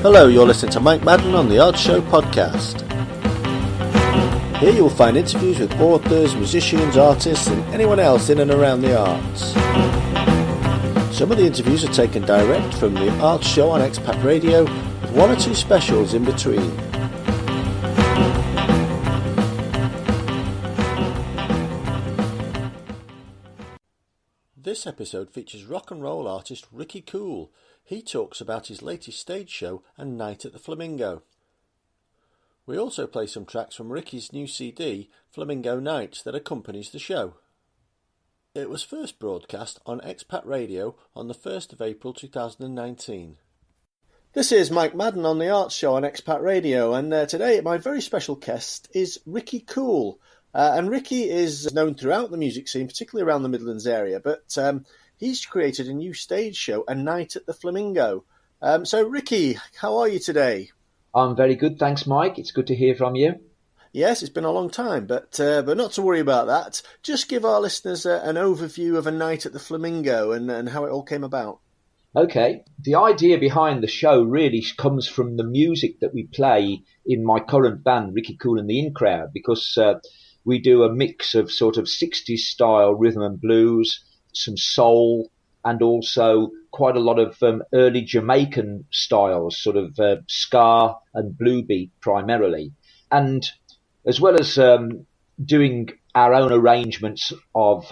Hello, you're listening to Mike Madden on the Art Show podcast. Here you'll find interviews with authors, musicians, artists and anyone else in and around the arts. Some of the interviews are taken direct from the Art Show on Expat Radio, with one or two specials in between. This episode features rock and roll artist Ricky Cool. He talks about his latest stage show and night at the Flamingo. We also play some tracks from Ricky's new CD, Flamingo Nights, that accompanies the show. It was first broadcast on Expat Radio on the 1st of April 2019. This is Mike Madden on the Arts Show on Expat Radio, and today my very special guest is Ricky Cool. And Ricky is known throughout the music scene, particularly around the Midlands area, but he's created a new stage show, A Night at the Flamingo. So Ricky, how are you today? I'm very good, thanks Mike. It's good to hear from you. Yes, it's been a long time, but not to worry about that. Just give our listeners an overview of A Night at the Flamingo and how it all came about. Okay, the idea behind the show really comes from the music that we play in my current band, Ricky Cool and the In Crowd, because we do a mix of sort of 60s style rhythm and blues, some soul, and also quite a lot of early Jamaican styles, sort of ska and blue beat primarily. And as well as doing our own arrangements of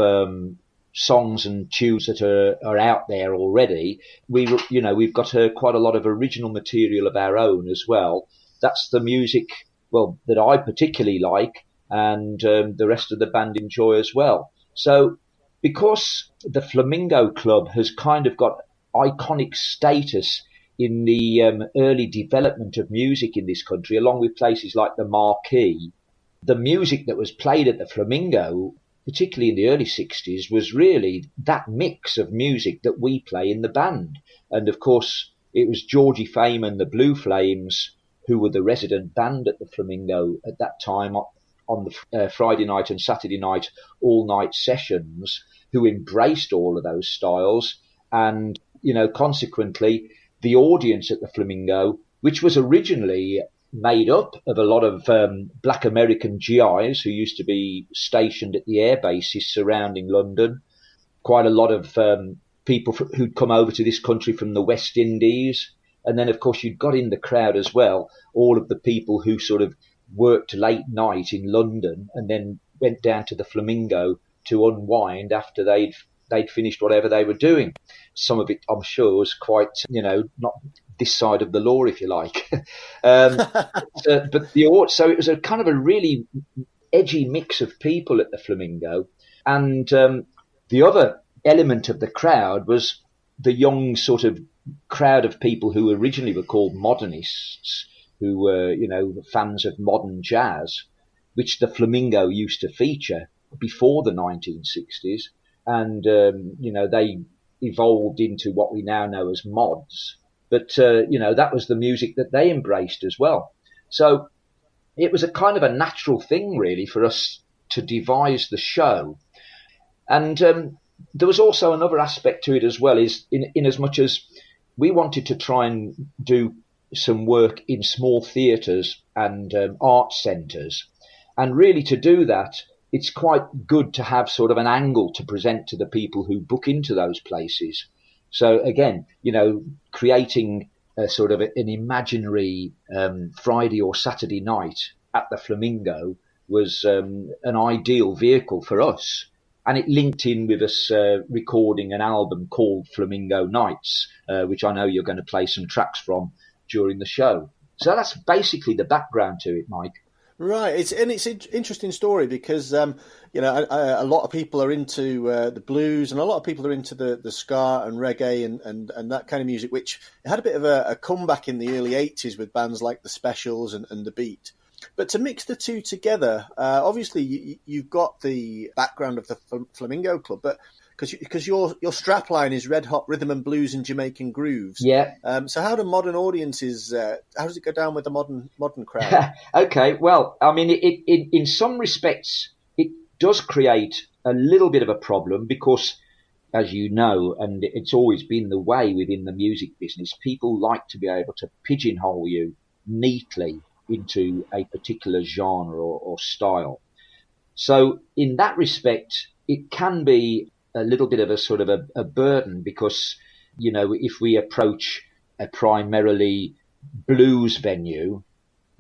songs and tunes that are out there already, we've got quite a lot of original material of our own as well. That's the music, well, that I particularly like, and the rest of the band enjoy as well. So because the Flamingo Club has kind of got iconic status in the early development of music in this country, along with places like the Marquee, the music that was played at the Flamingo, particularly in the early 60s, was really that mix of music that we play in the band. And of course, it was Georgie Fame and the Blue Flames who were the resident band at the Flamingo at that time, on the Friday night and Saturday night all-night sessions, who embraced all of those styles. And, consequently, the audience at the Flamingo, which was originally made up of a lot of black American GIs who used to be stationed at the air bases surrounding London, quite a lot of people who'd come over to this country from the West Indies. And then, of course, you'd got in the crowd as well all of the people who sort of worked late night in London and then went down to the Flamingo to unwind after they'd finished whatever they were doing. Some of it, I'm sure, was quite, not this side of the law, if you like. So it was a kind of a really edgy mix of people at the Flamingo. And the other element of the crowd was the young sort of crowd of people who originally were called modernists, who were, fans of modern jazz, which the Flamingo used to feature before the 1960s. And, they evolved into what we now know as mods. But, that was the music that they embraced as well. So it was a kind of a natural thing, really, for us to devise the show. And there was also another aspect to it as well, is in as much as we wanted to try and do some work in small theatres and art centres. And really to do that, it's quite good to have sort of an angle to present to the people who book into those places. So again, creating a sort of an imaginary Friday or Saturday night at the Flamingo was an ideal vehicle for us. And it linked in with us recording an album called Flamingo Nights, which I know you're going to play some tracks from during the show. So that's basically the background to it, Mike. Right, it's an interesting story because a lot of people are into the blues, and a lot of people are into the ska and reggae and that kind of music, which had a bit of a comeback in the early 80s with bands like the Specials and the Beat. But to mix the two together, obviously you've got the background of the Flamingo Club, but because your strapline is red hot rhythm and blues and Jamaican grooves. Yeah. So how do modern audiences? How does it go down with the modern crowd? Okay. Well, I mean, it in some respects it does create a little bit of a problem because as you know, and it's always been the way within the music business, people like to be able to pigeonhole you neatly into a particular genre or style. So in that respect, it can be a little bit of a sort of a burden because, if we approach a primarily blues venue,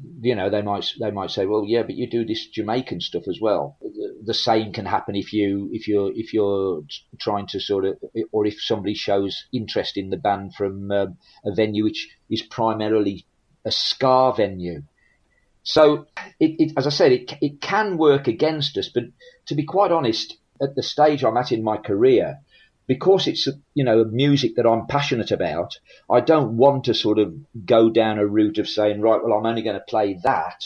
they might say, well, yeah, but you do this Jamaican stuff as well. The same can happen if you're trying to sort of, or if somebody shows interest in the band from a venue which is primarily a ska venue. So as I said, it can work against us. But to be quite honest, at the stage I'm at in my career, because it's music that I'm passionate about, I don't want to sort of go down a route of saying, right, well, I'm only going to play that,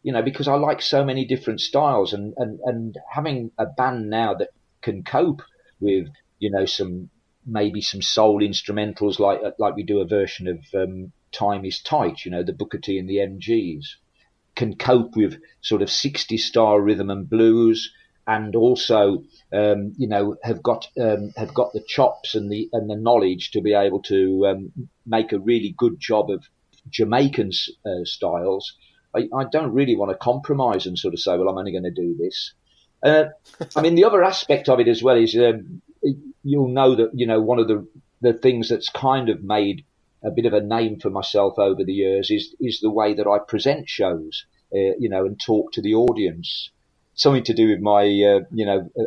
because I like so many different styles, and having a band now that can cope with maybe some soul instrumentals like we do a version of Time Is Tight, the Booker T and the MGs, can cope with sort of 60 style rhythm and blues, and also have got the chops and the knowledge to be able to make a really good job of Jamaican styles. I don't really want to compromise and sort of say, well, I'm only going to do this. I mean, the other aspect of it as well is you'll know that one of the things that's kind of made a bit of a name for myself over the years is the way that I present shows, and talk to the audience. Something to do with my,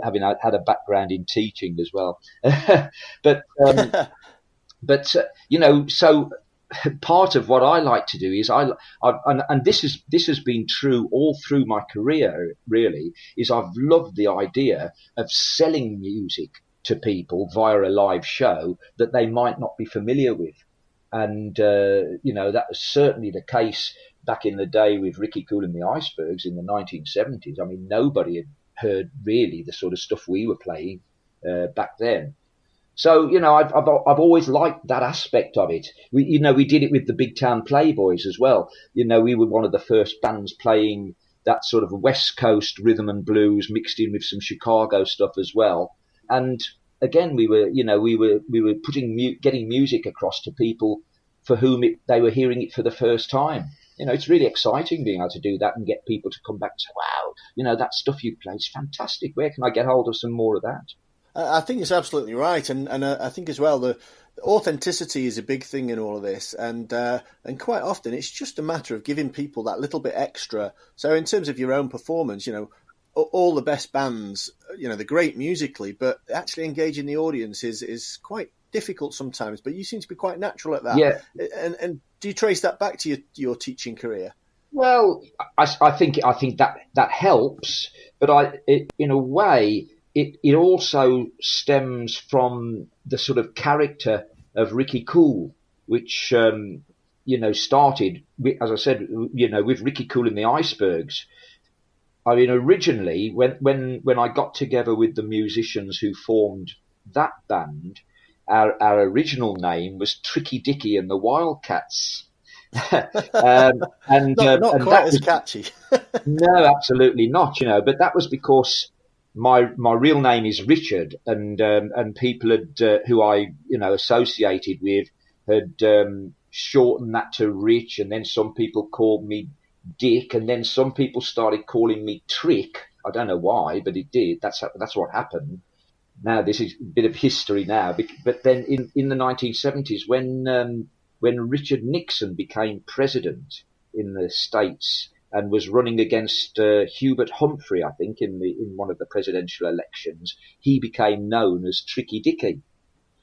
having had a background in teaching as well. So part of what I like to do is and this has been true all through my career, really, is I've loved the idea of selling music to people via a live show that they might not be familiar with. And, that was certainly the case back in the day with Ricky Cool and the Icebergs in the 1970s. I mean, nobody had heard really the sort of stuff we were playing back then. So, I've always liked that aspect of it. We did it with the Big Town Playboys as well. We were one of the first bands playing that sort of West Coast rhythm and blues mixed in with some Chicago stuff as well. And again, we were getting music across to people for whom they were hearing it for the first time. It's really exciting being able to do that and get people to come back and say, wow, that stuff you play is fantastic. Where can I get hold of some more of that? I think it's absolutely right. And I think as well, the authenticity is a big thing in all of this. And quite often it's just a matter of giving people that little bit extra. So in terms of your own performance, all the best bands, they're great musically, but actually engaging the audience is quite difficult sometimes. But you seem to be quite natural at that. Yeah. And do you trace that back to your teaching career? Well, I think that helps, but in a way, it also stems from the sort of character of Ricky Cool, which started, as I said, with Ricky Cool and the Icebergs. I mean, originally, when I got together with the musicians who formed that band, our original name was Tricky Dicky and the Wildcats. Not quite as catchy. No, absolutely not. But that was because my real name is Richard, and people who I associated with had shortened that to Rich, and then some people called me Dick, and then some people started calling me Trick. I don't know why, but it did. That's what happened. Now this is a bit of history now, but then in the 1970s, when Richard Nixon became president in the States and was running against Hubert Humphrey, I think, in one of the presidential elections, he became known as Tricky Dicky,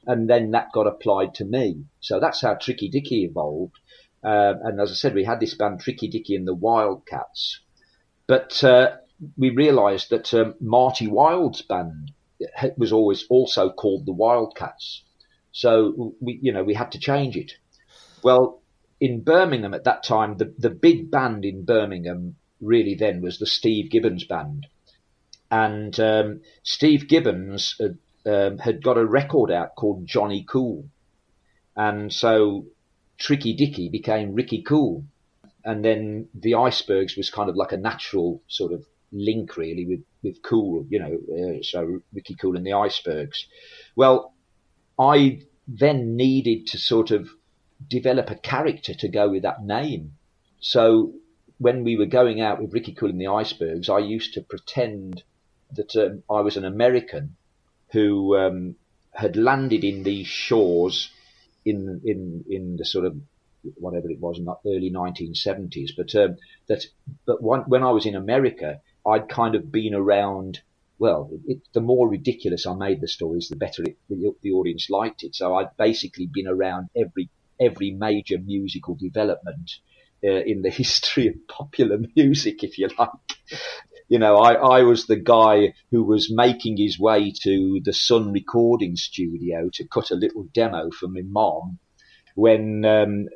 and then that got applied to me. So that's how Tricky Dicky evolved. And as I said, we had this band Tricky Dicky and the Wildcats, but we realised that Marty Wilde's band was always also called the Wildcats. So we had to change it. Well, in Birmingham at that time, the big band in Birmingham really then was the Steve Gibbons band. And Steve Gibbons had got a record out called Johnny Cool. And so Tricky Dicky became Ricky Cool. And then the Icebergs was kind of like a natural sort of link really Cool, so Ricky Cool and the Icebergs. Well, I then needed to sort of develop a character to go with that name. So when we were going out with Ricky Cool and the Icebergs, I used to pretend that I was an American who had landed in these shores in the sort of whatever it was, not early 1970s. But when I was in America, I'd kind of been around. Well, the more ridiculous I made the stories, the better the audience liked it. So I'd basically been around every major musical development in the history of popular music, if you like. I was the guy who was making his way to the Sun recording studio to cut a little demo for my mom when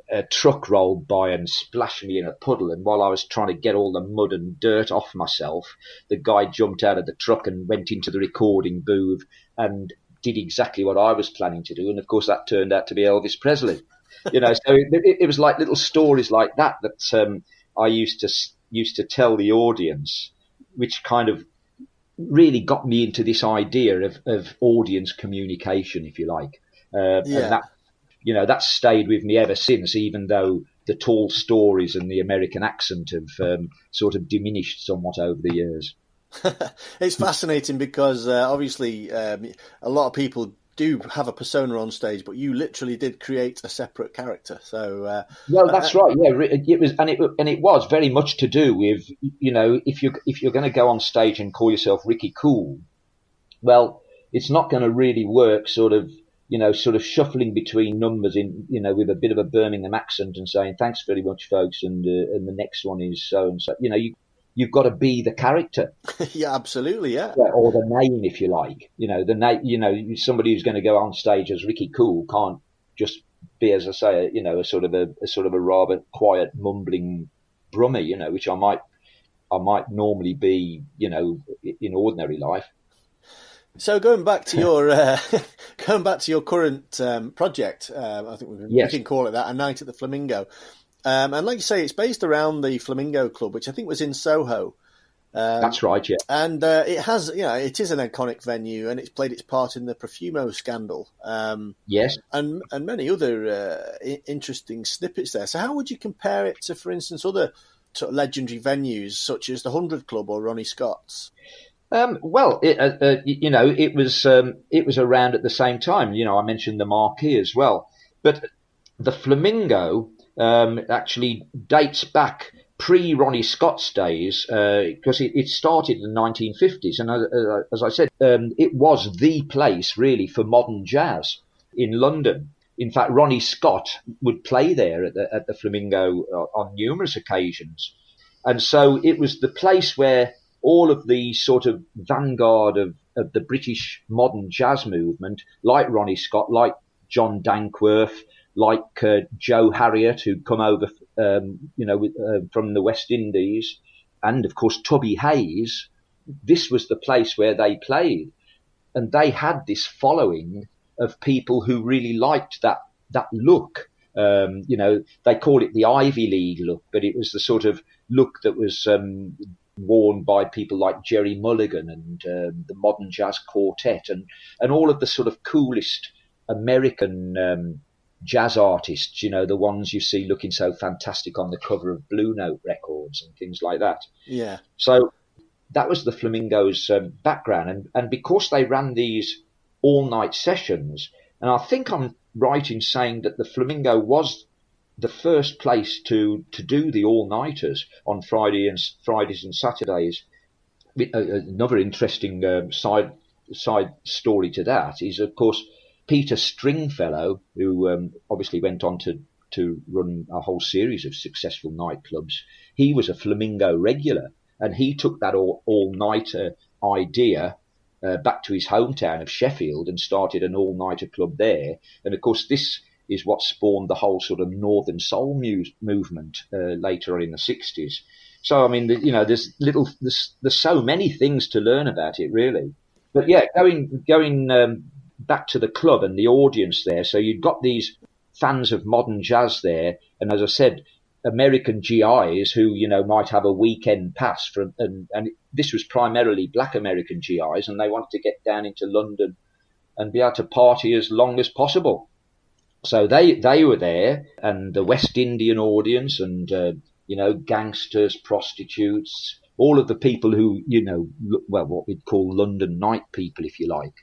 a truck rolled by and splashed me in a puddle. And while I was trying to get all the mud and dirt off myself, the guy jumped out of the truck and went into the recording booth and did exactly what I was planning to do. And of course, that turned out to be Elvis Presley. So it was like little stories like that I used to tell the audience, which kind of really got me into this idea of audience communication, if you like. And that's stayed with me ever since, even though the tall stories and the American accent have sort of diminished somewhat over the years. It's fascinating because obviously a lot of people do have a persona on stage, but you literally did create a separate character. So well, that's right. Yeah, it was very much to do with if you're going to go on stage and call yourself Ricky Cool, well, it's not going to really work. Sort of shuffling between numbers with a bit of a Birmingham accent and saying thanks very much, folks, and the next one is so and so. You've got to be the character. Yeah, absolutely, yeah. Or the name, if you like. The name. Somebody who's going to go on stage as Ricky Cool can't just be, as I say, a sort of a rather quiet, mumbling brummy. Which I might normally be, in ordinary life. So going back to your current project, I think we can call it that, A Night at the Flamingo. And like you say, it's based around the Flamingo Club, which I think was in Soho. That's right, yeah. And it has, it is an iconic venue, and it's played its part in the Profumo scandal. Yes. And many other interesting snippets there. So how would you compare it to, for instance, other sort of legendary venues such as the 100 Club or Ronnie Scott's? Well, it was around at the same time. I mentioned the Marquee as well, but the Flamingo actually dates back pre-Ronnie Scott's days because it started in the 1950s, and as I said, it was the place really for modern jazz in London. In fact, Ronnie Scott would play there at the Flamingo on numerous occasions, and so it was the place where all of the sort of vanguard of the British modern jazz movement, like Ronnie Scott, like John Dankworth, like Joe Harriott, who'd come over, from the West Indies, and of course Tubby Hayes. This was the place where they played, and they had this following of people who really liked that look. They call it the Ivy League look, but it was the sort of look that was worn by people like Jerry Mulligan and the Modern Jazz Quartet and all of the sort of coolest American jazz artists, the ones you see looking so fantastic on the cover of Blue Note records and things like that. Yeah. So that was the Flamingo's background. And because they ran these all-night sessions, and I think I'm right in saying that the Flamingo was the first place to do the all-nighters on Fridays and Saturdays. Another interesting side story to that is, of course, Peter Stringfellow, who obviously went on to run a whole series of successful nightclubs. He was a Flamingo regular, and he took that all-nighter idea back to his hometown of Sheffield and started an all-nighter club there. And of course, this is what spawned the whole sort of Northern Soul movement later on in the 60s. So, I mean, there's so many things to learn about it, really. But yeah, going back to the club and the audience there. So you've got these fans of modern jazz there, and as I said, American GIs who might have a weekend pass and this was primarily black American GIs, and they wanted to get down into London and be able to party as long as possible. So they were there, and the West Indian audience, and gangsters, prostitutes, all of the people who, what we'd call London night people, if you like.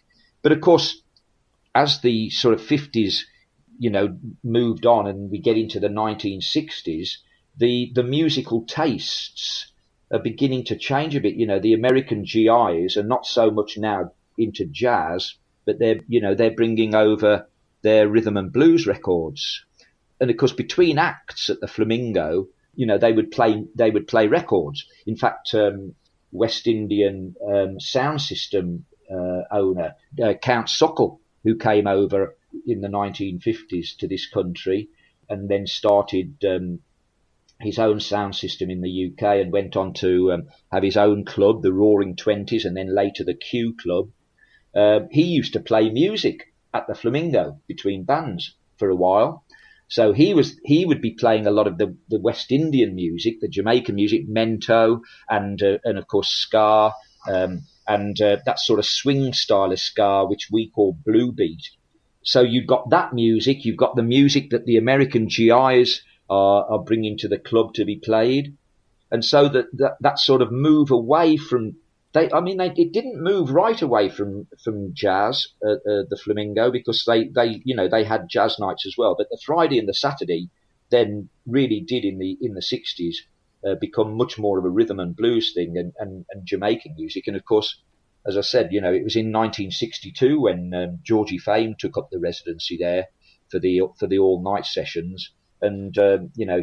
But of course, as the sort of 50s, moved on and we get into the 1960s, the musical tastes are beginning to change a bit. The American GIs are not so much now into jazz, but they're bringing over their rhythm and blues records. And of course, between acts at the Flamingo, they would play records. In fact, West Indian sound system owner Count Suckle, who came over in the 1950s to this country and then started his own sound system in the UK and went on to have his own club, the Roaring Twenties, and then later the Q Club. He used to play music at the Flamingo between bands for a while. So he would be playing a lot of the West Indian music, the Jamaican music, mento, and of course ska, and that sort of swing style of ska, which we call blue beat. So you've got that music, you've got the music that the American GIs are bringing to the club to be played, and so that sort of move away from it didn't move right away from jazz the Flamingo, because they had jazz nights as well, but the Friday and the Saturday then really did in the 60s become much more of a rhythm and blues thing and Jamaican music. And of course, as I said, it was in 1962 when Georgie Fame took up the residency there for the all night sessions, and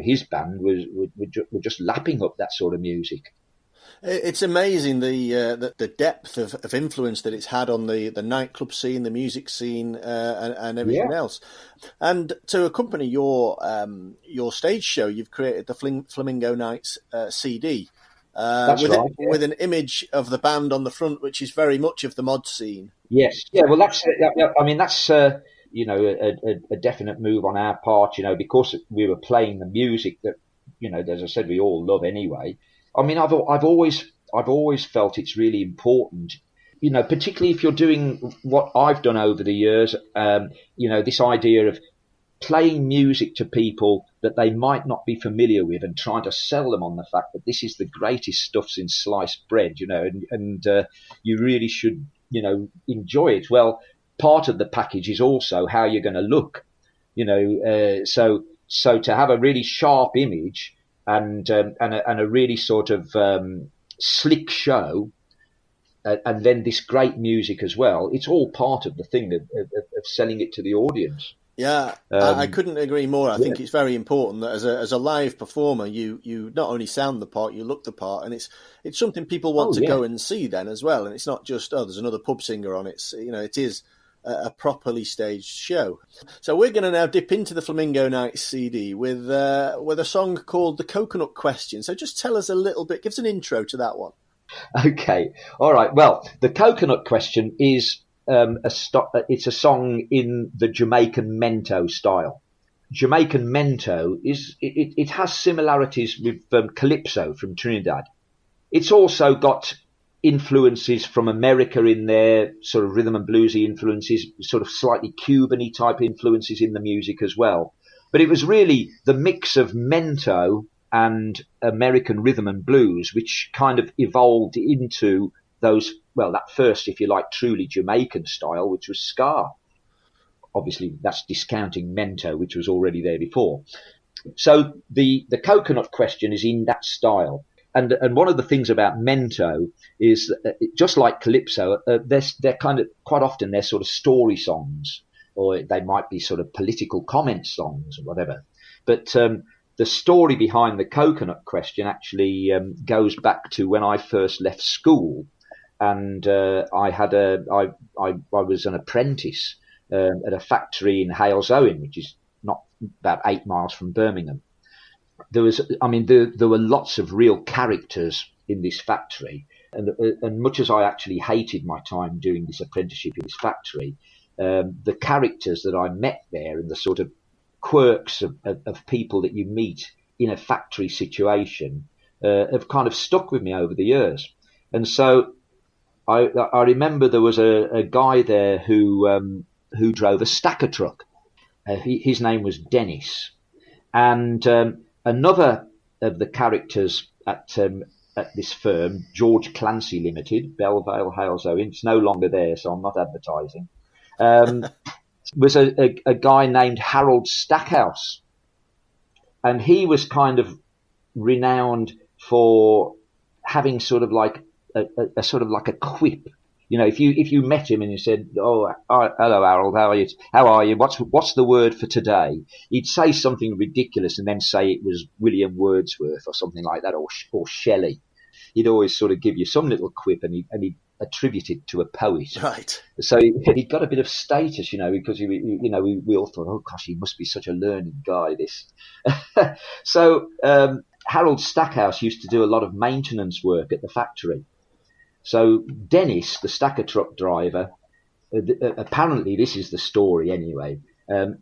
his band were just lapping up that sort of music. It's amazing the depth of influence that it's had on the nightclub scene, the music scene, and everything else. And to accompany your stage show, you've created the Flamingo Nights CD. That's right. With an image of the band on the front, which is very much of the mod scene. Yes. Yeah. Well, that's a definite move on our part, because we were playing the music that, as I said, we all love anyway. I mean, I've always felt it's really important, particularly if you're doing what I've done over the years, this idea of playing music to people that they might not be familiar with and trying to sell them on the fact that this is the greatest stuff since sliced bread, and you really should, enjoy it. Well, part of the package is also how you're going to look, so to have a really sharp image and a really sort of slick show, and then this great music as well. It's all part of the thing of selling it to the audience. Yeah, I couldn't agree more. I think it's very important that as a live performer, you not only sound the part, you look the part, and it's something people want to go and see then as well. And it's not just there's another pub singer on. It is a properly staged show. So we're going to now dip into the Flamingo Nights CD with a song called "The Coconut Question." So just tell us a little bit, give us an intro to that one. Okay, all right. Well, "The Coconut Question" is it's a song in the Jamaican mento style. Jamaican mento it has similarities with calypso from Trinidad. It's also got influences from America in there, sort of rhythm and bluesy influences, sort of slightly Cuban-y type influences in the music as well. But it was really the mix of mento and American rhythm and blues which kind of evolved into those, that first, if you like, truly Jamaican style, which was ska. Obviously, that's discounting mento, which was already there before. So the Coconut Question is in that style. And one of the things about mento is that, just like calypso, they're kind of, quite often they're sort of story songs, or they might be sort of political comment songs or whatever. But the story behind the Coconut Question actually goes back to when I first left school, and I was an apprentice at a factory in Halesowen, which is not about 8 miles from Birmingham. There were lots of real characters in this factory, and much as I actually hated my time doing this apprenticeship in this factory, the characters that I met there and the sort of quirks of people that you meet in a factory situation have kind of stuck with me over the years. And so I remember there was a guy there who drove a stacker truck. His name was Dennis, and another of the characters at this firm, George Clancy Limited, Bellevale, Halesowen, it's no longer there, so I'm not advertising. Was a guy named Harold Stackhouse, and he was kind of renowned for having sort of like a sort of like a quip. You know, if you met him and you said, "Oh, hello, Harold, how are you? What's the word for today?" He'd say something ridiculous and then say it was William Wordsworth or something like that, or Shelley. He'd always sort of give you some little quip, and he'd attribute it to a poet. Right. So he got a bit of status, you know, because we all thought, oh gosh, he must be such a learned guy. This. So Harold Stackhouse used to do a lot of maintenance work at the factory. So Dennis, the stacker truck driver, apparently this is the story anyway,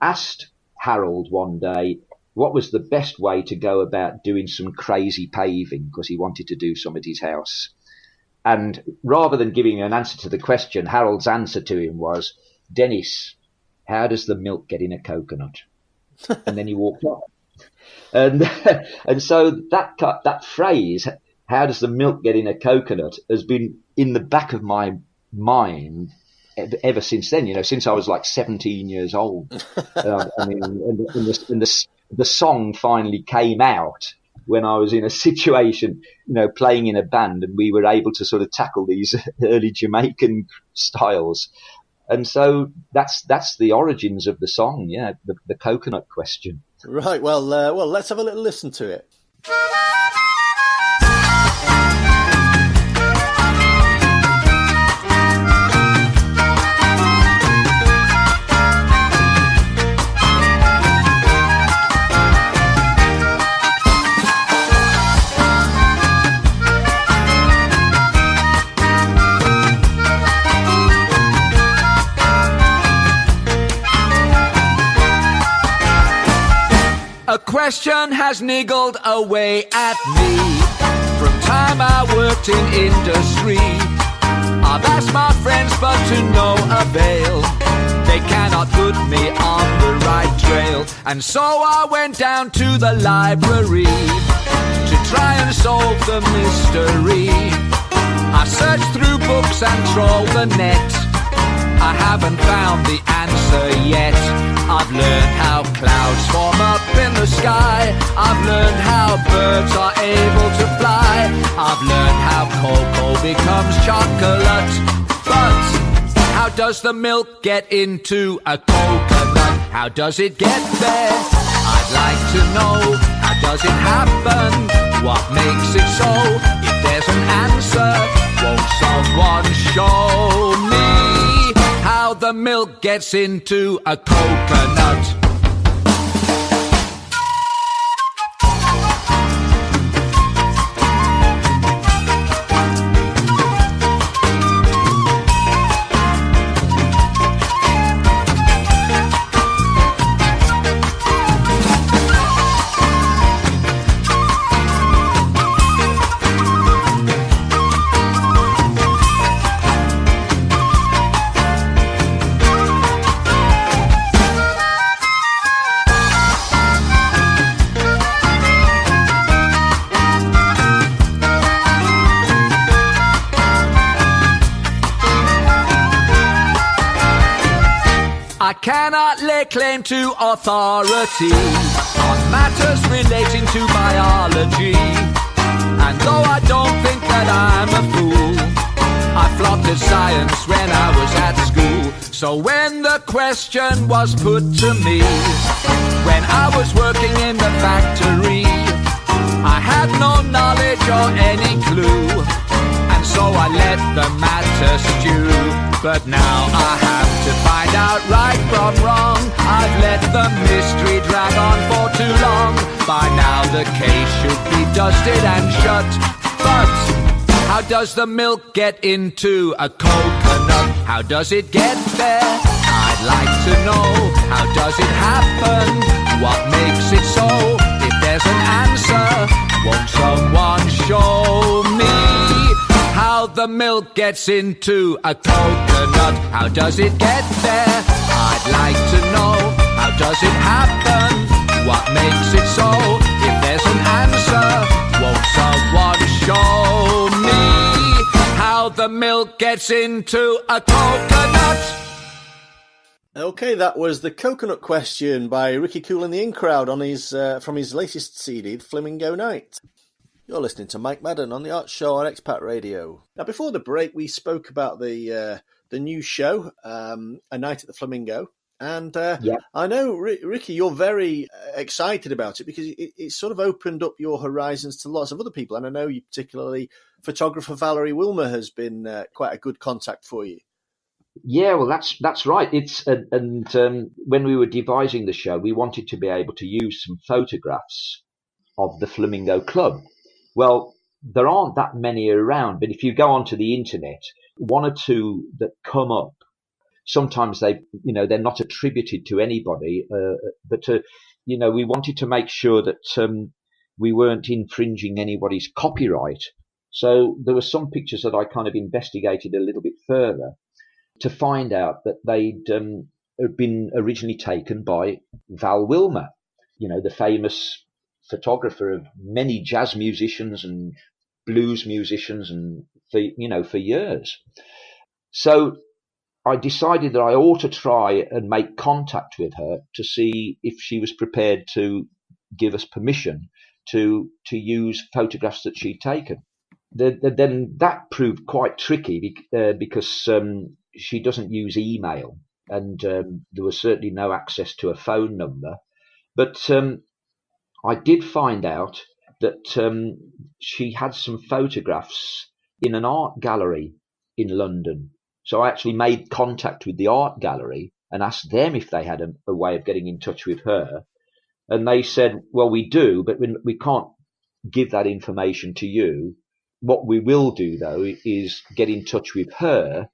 asked Harold one day what was the best way to go about doing some crazy paving, because he wanted to do some at his house. And rather than giving an answer to the question, Harold's answer to him was, "Dennis, how does the milk get in a coconut?" And then he walked off. And so that phrase, "How does the milk get in a coconut?" has been in the back of my mind ever since then. You know, since I was like 17 years old. I mean, and the song finally came out when I was in a situation, you know, playing in a band, and we were able to sort of tackle these early Jamaican styles. And so that's the origins of the song. Yeah, the coconut question. Right. Well, let's have a little listen to it. A question has niggled away at me from time I worked in industry. I've asked my friends, but to no avail. They cannot put me on the right trail. And so I went down to the library to try and solve the mystery. I searched through books and trawled the net. I haven't found the answer yet. I've learned how clouds form up in the sky. I've learned how birds are able to fly. I've learned how cocoa becomes chocolate. But how does the milk get into a coconut? How does it get there? I'd like to know. How does it happen? What makes it so? If there's an answer, won't someone show me how the milk gets into a coconut? I cannot lay claim to authority on matters relating to biology. And though I don't think that I'm a fool, I flopped at science when I was at school. So when the question was put to me, when I was working in the factory, I had no knowledge or any clue. And so I let the matter stew. But now I have to find out right from wrong. I've let the mystery drag on for too long. By now the case should be dusted and shut. But how does the milk get into a coconut? How does it get there? I'd like to know. How does it happen? What makes it so? If there's an answer, won't someone show me how the milk gets into a coconut. How does it get there? I'd like to know. How does it happen? What makes it so? If there's an answer, won't someone show me how the milk gets into a coconut? Okay, that was the Coconut Question by Ricky Cool and the In Crowd on his from his latest CD, Flamingo Night. You're listening to Mike Madden on the Art Show on Expat Radio. Now, before the break, we spoke about the new show, A Night at the Flamingo. And I know, Ricky, you're very excited about it because it sort of opened up your horizons to lots of other people. And I know you particularly, photographer Valerie Wilmer has been quite a good contact for you. Yeah, well, that's right. It's when we were devising the show, we wanted to be able to use some photographs of the Flamingo Club. Well, there aren't that many around, but if you go onto the internet, one or two that come up, sometimes they're not attributed to anybody, but we wanted to make sure that we weren't infringing anybody's copyright. So there were some pictures that I kind of investigated a little bit further to find out that they'd been originally taken by Val Wilmer, the famous photographer of many jazz musicians and blues musicians, and for years. So I decided that I ought to try and make contact with her to see if she was prepared to give us permission to use photographs that she'd taken. Then that proved quite tricky because she doesn't use email, and there was certainly no access to a phone number. But I did find out that she had some photographs in an art gallery in London. So I actually made contact with the art gallery and asked them if they had a way of getting in touch with her. And they said, well, we do, but we can't give that information to you. What we will do, though, is get in touch with her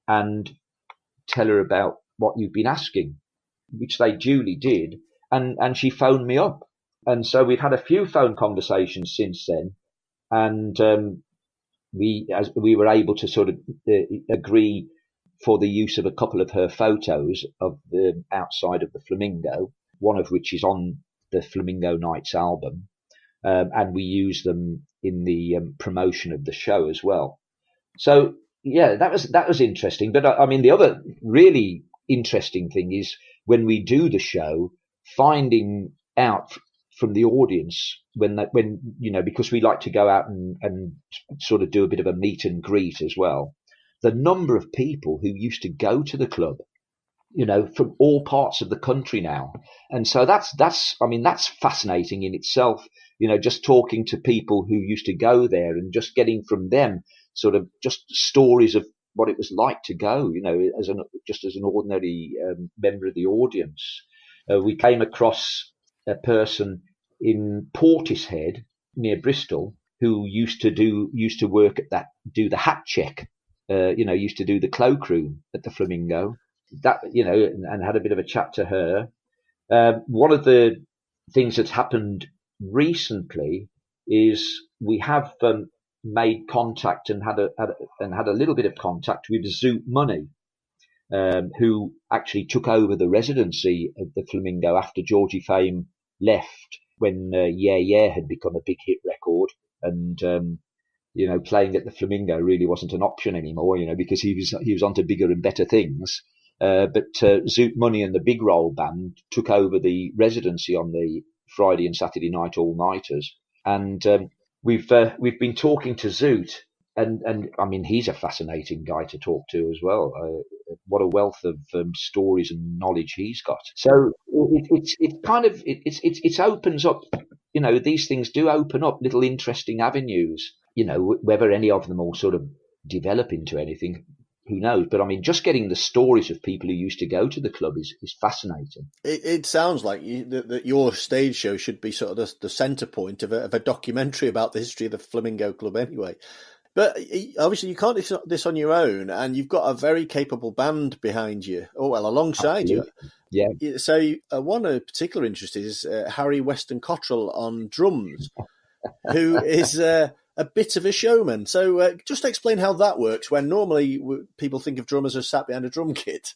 and tell her about what you've been asking, which they duly did. And she phoned me up. And so we've had a few phone conversations since then. And we were able to sort of agree for the use of a couple of her photos of the outside of the Flamingo, one of which is on the Flamingo Nights album. And we use them in the promotion of the show as well. So, yeah, that was interesting. But I mean, the other really interesting thing is when we do the show, finding out from the audience when because we like to go out and sort of do a bit of a meet and greet as well. The number of people who used to go to the club, from all parts of the country now. And so that's fascinating in itself, just talking to people who used to go there and just getting from them sort of just stories of what it was like to go, as an ordinary member of the audience. We came across a person in Portishead near Bristol who used to work at do the hat check, used to do the cloakroom at the Flamingo. That, and had a bit of a chat to her. One of the things that's happened recently is we have made contact and had a little bit of contact with Zoot Money, who actually took over the residency of the Flamingo after Georgie Fame left, when Yeah Yeah had become a big hit record, and playing at the Flamingo really wasn't an option anymore, because he was onto bigger and better things. But Zoot Money and the Big Roll Band took over the residency on the Friday and Saturday night all-nighters. And we've been talking to Zoot, and I mean, he's a fascinating guy to talk to as well. What a wealth of stories and knowledge he's got. So it opens up, these things do open up little interesting avenues, whether any of them will sort of develop into anything, who knows? But I mean, just getting the stories of people who used to go to the club is fascinating. It sounds like that your stage show should be sort of the centre point of a documentary about the history of the Flamingo Club anyway. But obviously you can't do this on your own, and you've got a very capable band behind you, alongside Absolutely. you. Yeah. So one of particular interest is Harry Weston-Cottrell on drums, who is a a bit of a showman. So just explain how that works when normally people think of drummers as sat behind a drum kit.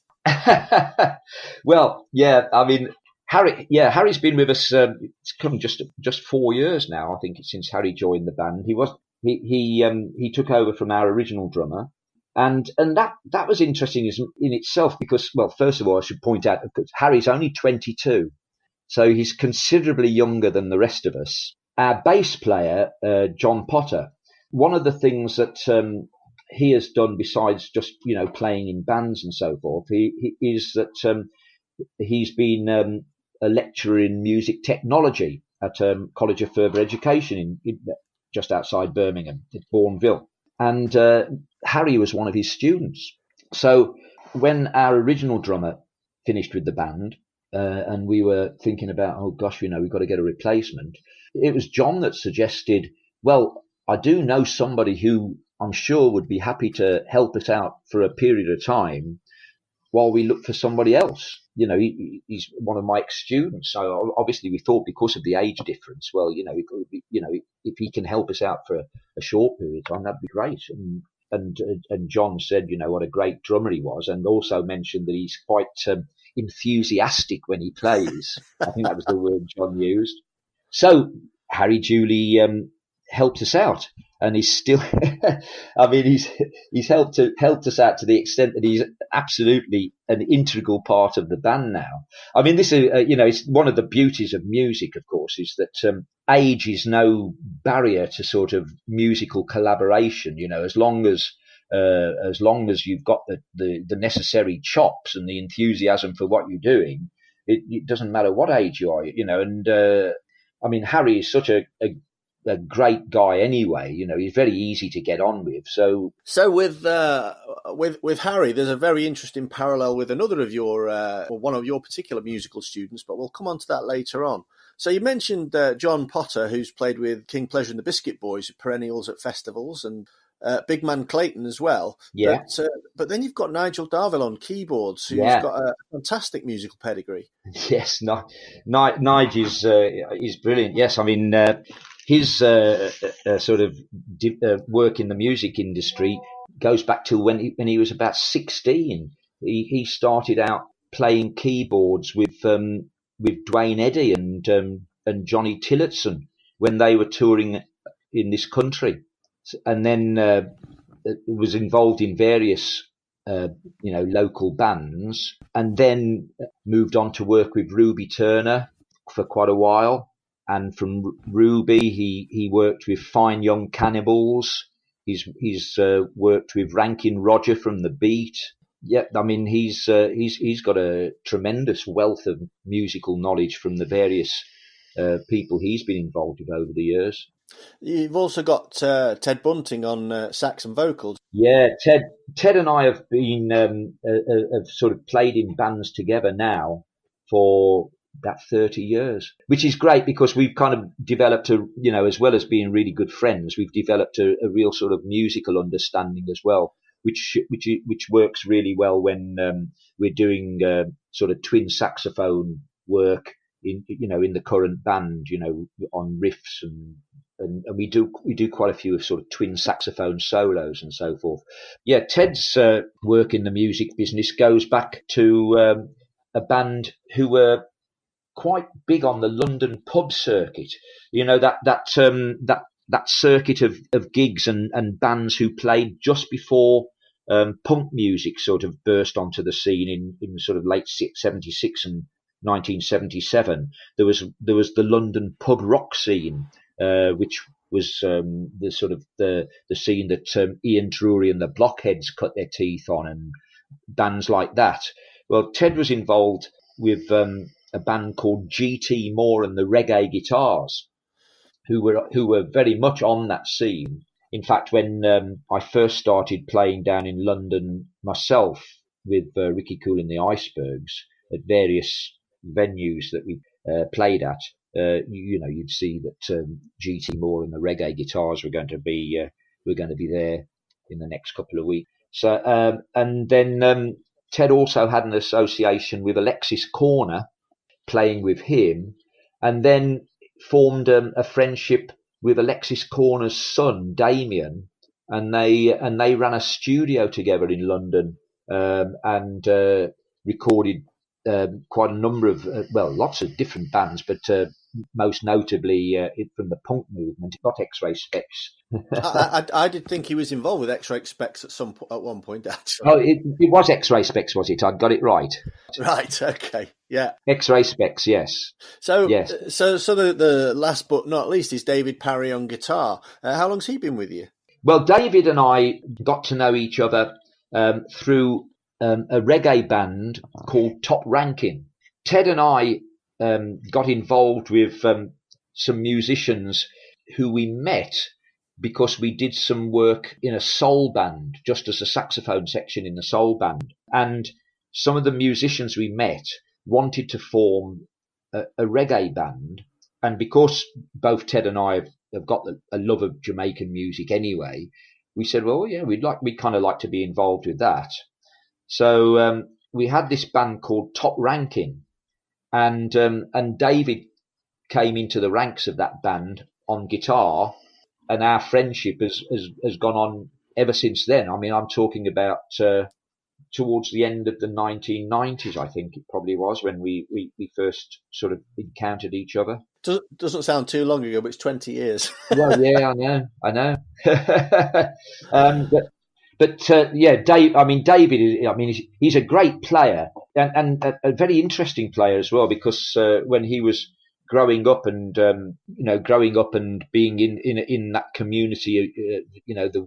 Well, yeah, I mean, Harry's been with us. It's come just 4 years now. I think it's since Harry joined the band. He took over from our original drummer, and that was interesting in itself because, well, first of all, I should point out that Harry's only 22, so he's considerably younger than the rest of us. Our bass player, John Potter, one of the things that he has done besides just playing in bands and so forth, he is that he's been a lecturer in music technology at College of Further Education in just outside Birmingham, at Bourneville. And Harry was one of his students. So when our original drummer finished with the band, and we were thinking about, oh gosh, we've got to get a replacement, it was John that suggested, well, I do know somebody who I'm sure would be happy to help us out for a period of time while we look for somebody else. He's one of my ex-students. So obviously we thought because of the age difference, well, if he can help us out for a short period of time, that'd be great. And John said, what a great drummer he was, and also mentioned that he's quite enthusiastic when he plays. I think that was the word John used. So Harry duly helped us out, and he's still I mean he's helped us out to the extent that he's absolutely an integral part of the band now. I mean, this is it's one of the beauties of music, of course, is that age is no barrier to sort of musical collaboration. As long as you've got the necessary chops and the enthusiasm for what you're doing, it doesn't matter what age you are, and I mean, Harry is such a great guy anyway. He's very easy to get on with. So with Harry, there's a very interesting parallel with another of your, or one of your particular musical students, but we'll come on to that later on. So you mentioned John Potter, who's played with King Pleasure and the Biscuit Boys at perennials at festivals, and Big Man Clayton as well. Yeah. But then you've got Nigel Darville on keyboards, who's got a fantastic musical pedigree. Yes, Nigel is brilliant. Yes, I mean, his sort of work in the music industry goes back to when he was about 16. He started out playing keyboards with Dwayne Eddy and Johnny Tillotson when they were touring in this country, and then was involved in various local bands, and then moved on to work with Ruby Turner for quite a while. And from Ruby, he worked with Fine Young Cannibals. He's worked with Rankin Roger from The Beat. Yeah, I mean, he's got a tremendous wealth of musical knowledge from the various people he's been involved with over the years. You've also got Ted Bunting on sax and vocals. Yeah, Ted and I have been have sort of played in bands together now for about 30 years, which is great because we've kind of developed as well as being really good friends, we've developed a real sort of musical understanding as well, which works really well when we're doing sort of twin saxophone work in the current band, on riffs and we do quite a few of sort of twin saxophone solos and so forth. Yeah, Ted's work in the music business goes back to a band who were quite big on the London pub circuit. That circuit of gigs and bands who played just before punk music sort of burst onto the scene in sort of late 76 and 1977. There was the London pub rock scene, which was the sort of the scene that Ian Drury and the Blockheads cut their teeth on, and bands like that. Well, Ted was involved with a band called G.T. Moore and the Reggae Guitars, who were very much on that scene. In fact, when I first started playing down in London myself with Ricky Cool and the Icebergs at various venues that we played at, you'd see that G.T. Moore and the Reggae Guitars were going to be there in the next couple of weeks. So and then Ted also had an association with Alexis Corner, playing with him, and then formed a friendship with Alexis Corner's son, Damien, and they ran a studio together in London, and recorded quite a number of, lots of different bands, but most notably from the punk movement. It got X-Ray Specs. I did think he was involved with X-Ray Specs at one point, actually. Oh, it was X-Ray Specs, was it? I got it right. Right. Okay. Yeah. X-Ray Specs, yes. So, yes. So the last but not least is David Parry on guitar. How long's he been with you? Well, David and I got to know each other through a reggae band called Top Ranking. Ted and I got involved with some musicians who we met because we did some work in a soul band, just as a saxophone section in the soul band. And some of the musicians we met wanted to form a reggae band. And because both Ted and I have got a love of Jamaican music anyway, we said, well, yeah, we'd kind of like to be involved with that. So we had this band called Top Ranking, and David came into the ranks of that band on guitar, and our friendship has gone on ever since then. I mean, I'm talking about towards the end of the 1990s, I think it probably was, when we first sort of encountered each other. Doesn't sound too long ago, but it's 20 years. Well, yeah, I know. David. He's a great player and a very interesting player as well, because when he was growing up and being in that community, the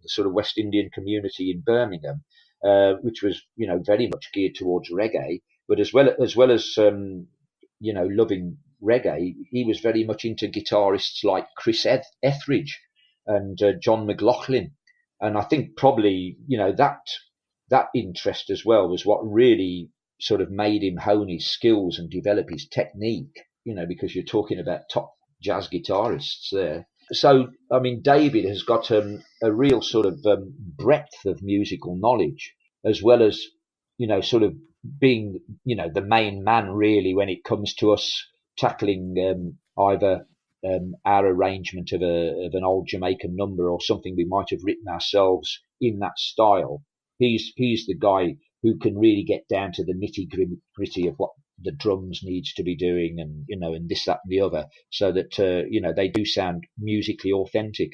sort of West Indian community in Birmingham, which was very much geared towards reggae, but as well as loving reggae, he was very much into guitarists like Chris Etheridge and John McLaughlin. And I think probably, that interest as well was what really sort of made him hone his skills and develop his technique, because you're talking about top jazz guitarists there. So, I mean, David has got a real sort of breadth of musical knowledge, as well as, sort of being, the main man really when it comes to us tackling either our arrangement of an old Jamaican number or something we might have written ourselves in that style. He's the guy who can really get down to the nitty gritty of what the drums needs to be doing, and this, that, and the other, so that they do sound musically authentic.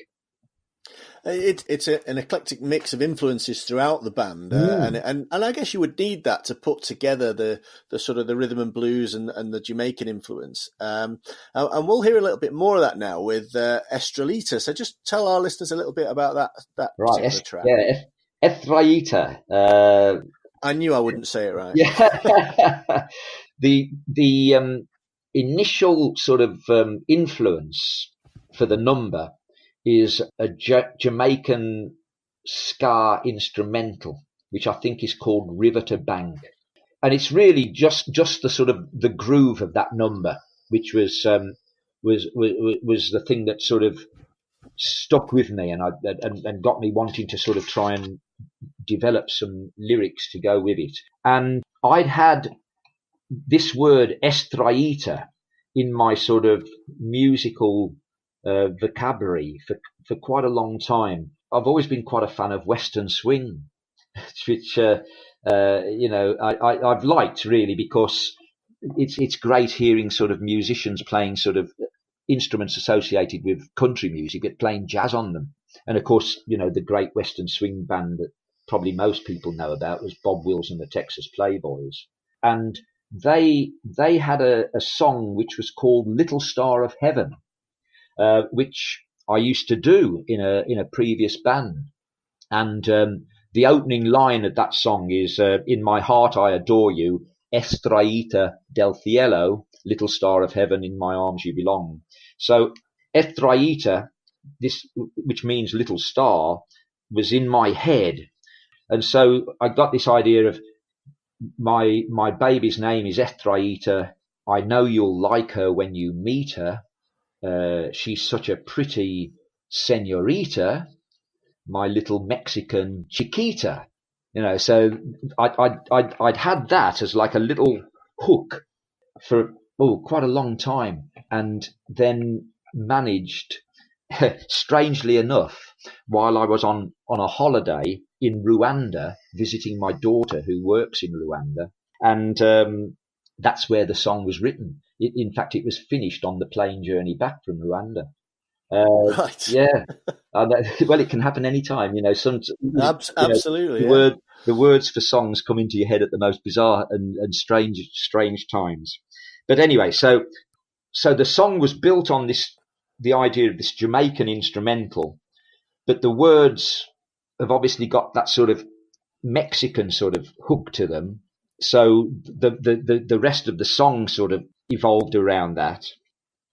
It's an eclectic mix of influences throughout the band, and I guess you would need that to put together the sort of the rhythm and blues and the Jamaican influence. And we'll hear a little bit more of that now with Estrelita. So just tell our listeners a little bit about that right, particular track. Yeah, Estrelita. I knew I wouldn't say it right. Yeah. The initial sort of influence for the number is a Jamaican ska instrumental, which I think is called River to Bank. And it's really just the sort of the groove of that number, which was the thing that sort of stuck with me and got me wanting to sort of try and develop some lyrics to go with it. And I'd had this word Estrelita in my sort of musical vocabulary for quite a long time. I've always been quite a fan of Western swing, which I've liked really, because it's great hearing sort of musicians playing sort of instruments associated with country music, but playing jazz on them. And of course, the great Western swing band that probably most people know about was Bob Wills and the Texas Playboys, and they had a song which was called Little Star of Heaven, which I used to do in a previous band. And the opening line of that song is, in my heart I adore you, Estrelita del Cielo, little star of heaven, in my arms you belong. So Estrelita, this, which means little star, was in my head. And so I got this idea of my baby's name is Estrelita. I know you'll like her when you meet her. She's such a pretty señorita, my little Mexican Chiquita. So I'd had that as like a little hook for quite a long time, and then managed strangely enough, while I was on a holiday in Rwanda, visiting my daughter who works in Rwanda, and that's where the song was written. In fact, it was finished on the plane journey back from Rwanda. Right. Yeah. Well, it can happen anytime, Absolutely. The words for songs come into your head at the most bizarre and strange times. But anyway, so the song was built on the idea of this Jamaican instrumental, but the words have obviously got that sort of Mexican sort of hook to them. So the rest of the song sort of evolved around that.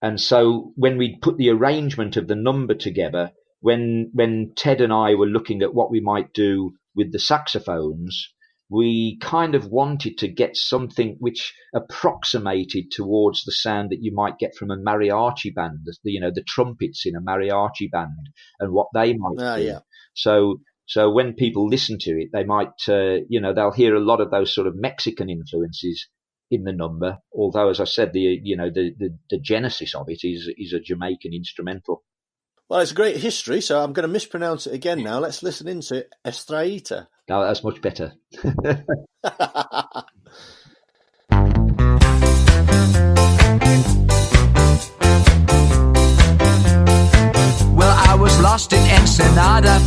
And so when we put the arrangement of the number together, when Ted and I were looking at what we might do with the saxophones, we kind of wanted to get something which approximated towards the sound that you might get from a mariachi band, the trumpets in a mariachi band and what they might do. Yeah. So when people listen to it, they might, they'll hear a lot of those sort of Mexican influences in the number. Although, as I said, the genesis of it is a Jamaican instrumental. Well, it's a great history, so I'm going to mispronounce it again now. Let's listen into Estraíta. No, that's much better. Well, I was lost in Ensenada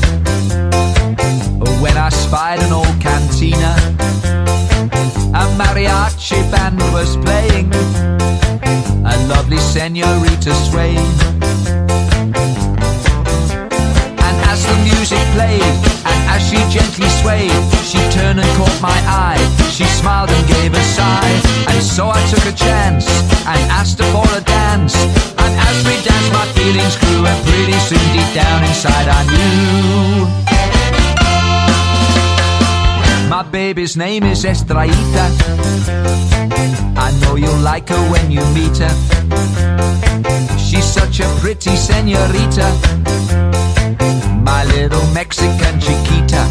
when I spied an old cantina. A mariachi band was playing, a lovely señorita swaying. And as the music played, and as she gently swayed, she turned and caught my eye. She smiled and gave a sigh, and so I took a chance and asked her for a dance. And as we danced, my feelings grew, and pretty soon deep down inside I knew my baby's name is Estraíta. I know you'll like her when you meet her. She's such a pretty señorita, my little Mexican chiquita.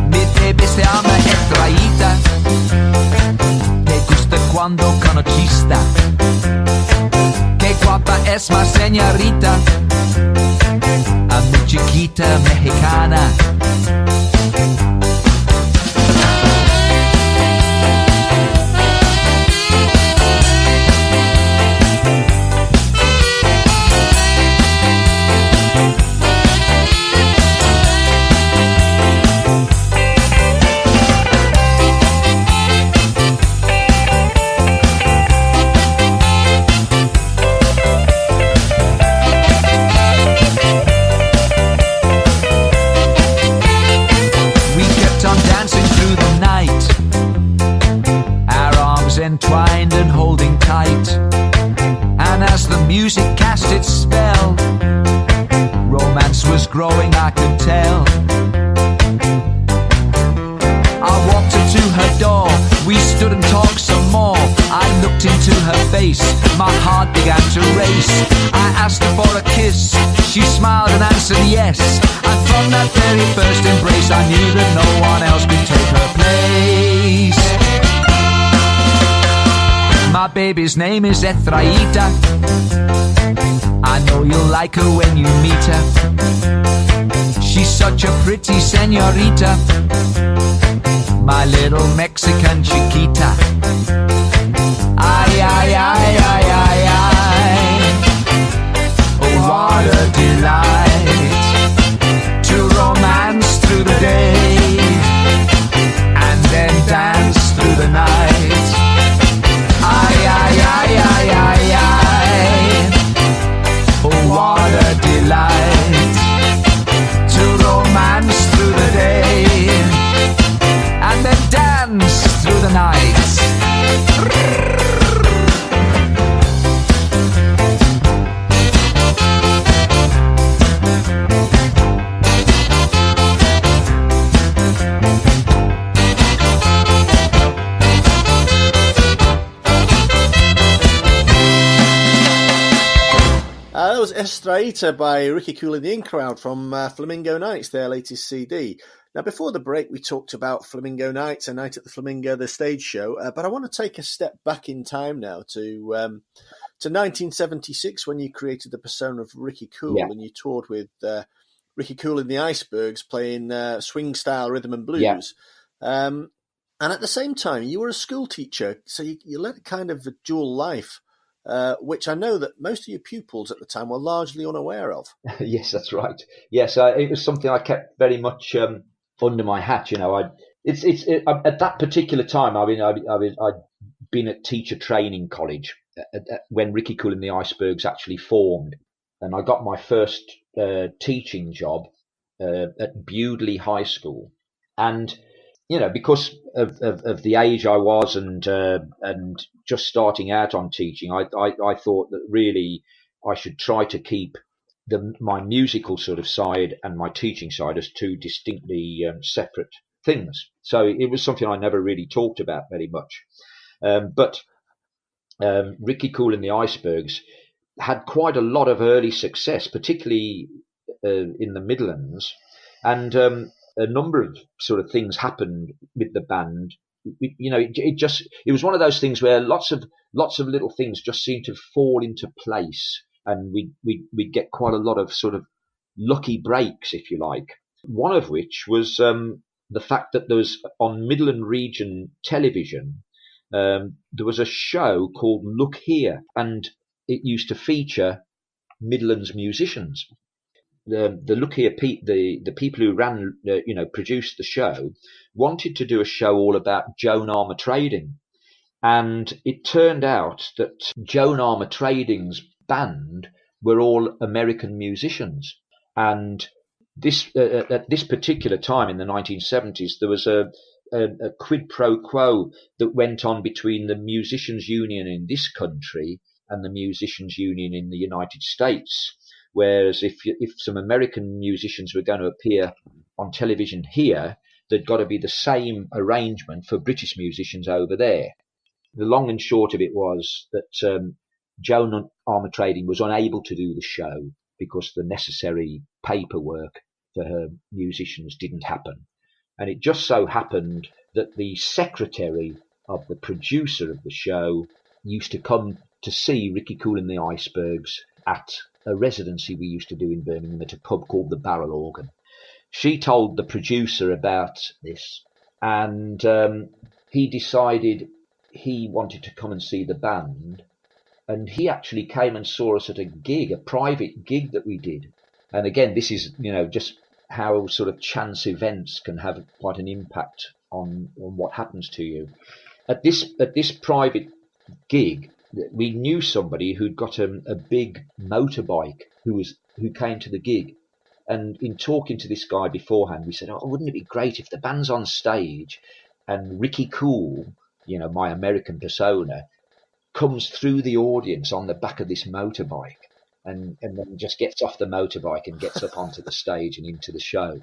Mi baby se llama Estraíta. Te gusta cuando conocista. Qué guapa es ma señorita, a mi chiquita mexicana. Entwined and holding tight, and as the music cast its spell, romance was growing, I could tell. I walked her to her door, we stood and talked some more. I looked into her face, my heart began to race. I asked her for a kiss, she smiled and answered yes. And from that very first embrace, I knew that no one else could take her place. My baby's name is Estraíta. I know you'll like her when you meet her. She's such a pretty señorita, my little Mexican chiquita. Ay, ay, ay, ay, ay, ay. Oh, what a delight to romance through the day and then dance through the night. Ay, ay, ay, ay, ay, ay. Oh, what a delight to romance through the day and then dance through the night. That was Estraíta by Ricky Cool and the In Crowd from Flamingo Nights, their latest CD. Now, before the break, we talked about Flamingo Nights, A Night at the Flamingo, the stage show, but I want to take a step back in time now to to 1976 when you created the persona of Ricky Cool, and you toured with Ricky Cool and the Icebergs playing swing style rhythm and blues. And at the same time, you were a school teacher, so you led a kind of a dual life, which I know that most of your pupils at the time were largely unaware of. Yes, that's right. Yes, it was something I kept very much under my hat. At that particular time, I'd been at teacher training college when Ricky Cool and the Icebergs actually formed, and I got my first teaching job at Bewdley High School, and because of the age I was and just starting out on teaching, I thought that really I should try to keep my musical sort of side and my teaching side as two distinctly separate things. So it was something I never really talked about very much. But Ricky Cool and the Icebergs had quite a lot of early success, particularly in the Midlands, and a number of sort of things happened with the band. It was one of those things where lots of little things just seemed to fall into place, and we'd get quite a lot of sort of lucky breaks, if you like. One of which was the fact that there was on Midland Region television, there was a show called Look Here, and it used to feature Midlands musicians. The Look Here, the people who ran, produced the show, wanted to do a show all about Joan Armour Trading, and it turned out that Joan Armour Trading's band were all American musicians, and this at this particular time in the 1970s, there was a quid pro quo that went on between the musicians' union in this country and the musicians' union in the United States. Whereas if some American musicians were going to appear on television here, there'd got to be the same arrangement for British musicians over there. The long and short of it was that Joan Armour Trading was unable to do the show because the necessary paperwork for her musicians didn't happen. And it just so happened that the secretary of the producer of the show used to come to see Ricky Cool and the Icebergs at a residency we used to do in Birmingham at a pub called the Barrel Organ. She told the producer about this, and he decided he wanted to come and see the band, and he actually came and saw us at a private gig that we did. And again, this is, just how sort of chance events can have quite an impact on what happens to you. At this private gig, we knew somebody who'd got a big motorbike who came to the gig, and in talking to this guy beforehand, we said, wouldn't it be great if the band's on stage and Ricky Cool, my American persona, comes through the audience on the back of this motorbike and then just gets off the motorbike and gets up onto the stage and into the show.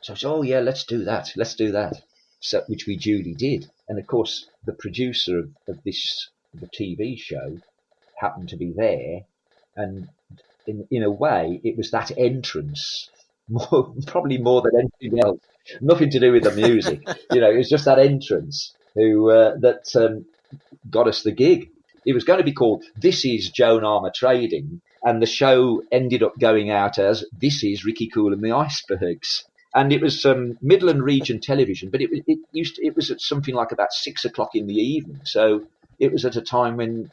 So I said, yeah, let's do that. So, which we duly did. And of course, the producer of the TV show happened to be there, and in a way it was that entrance, probably more than anything else, nothing to do with the music. It was just that entrance that got us the gig. It was going to be called This Is Joan Armour Trading, and the show ended up going out as This Is Ricky Cool and the Icebergs. And it was Midland Region television, but it was at something like about 6 o'clock in the evening. So it was at a time when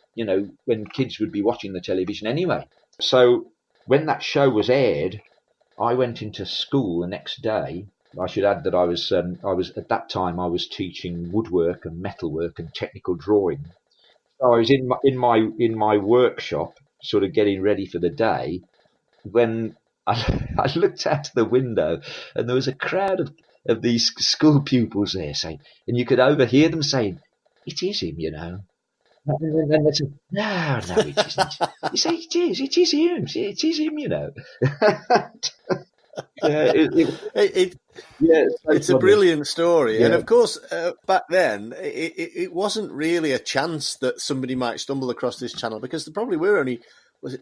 kids would be watching the television anyway. So when that show was aired, I went into school the next day. I should add that I was at that time I was teaching woodwork and metalwork and technical drawing. So I was in my workshop, sort of getting ready for the day, when I looked out the window, and there was a crowd of these school pupils there saying, and you could overhear them saying, "It is him, And then they said, no, it isn't." You say, it is him, It's a brilliant story. Yeah. And of course, back then, it wasn't really a chance that somebody might stumble across this channel, because there probably were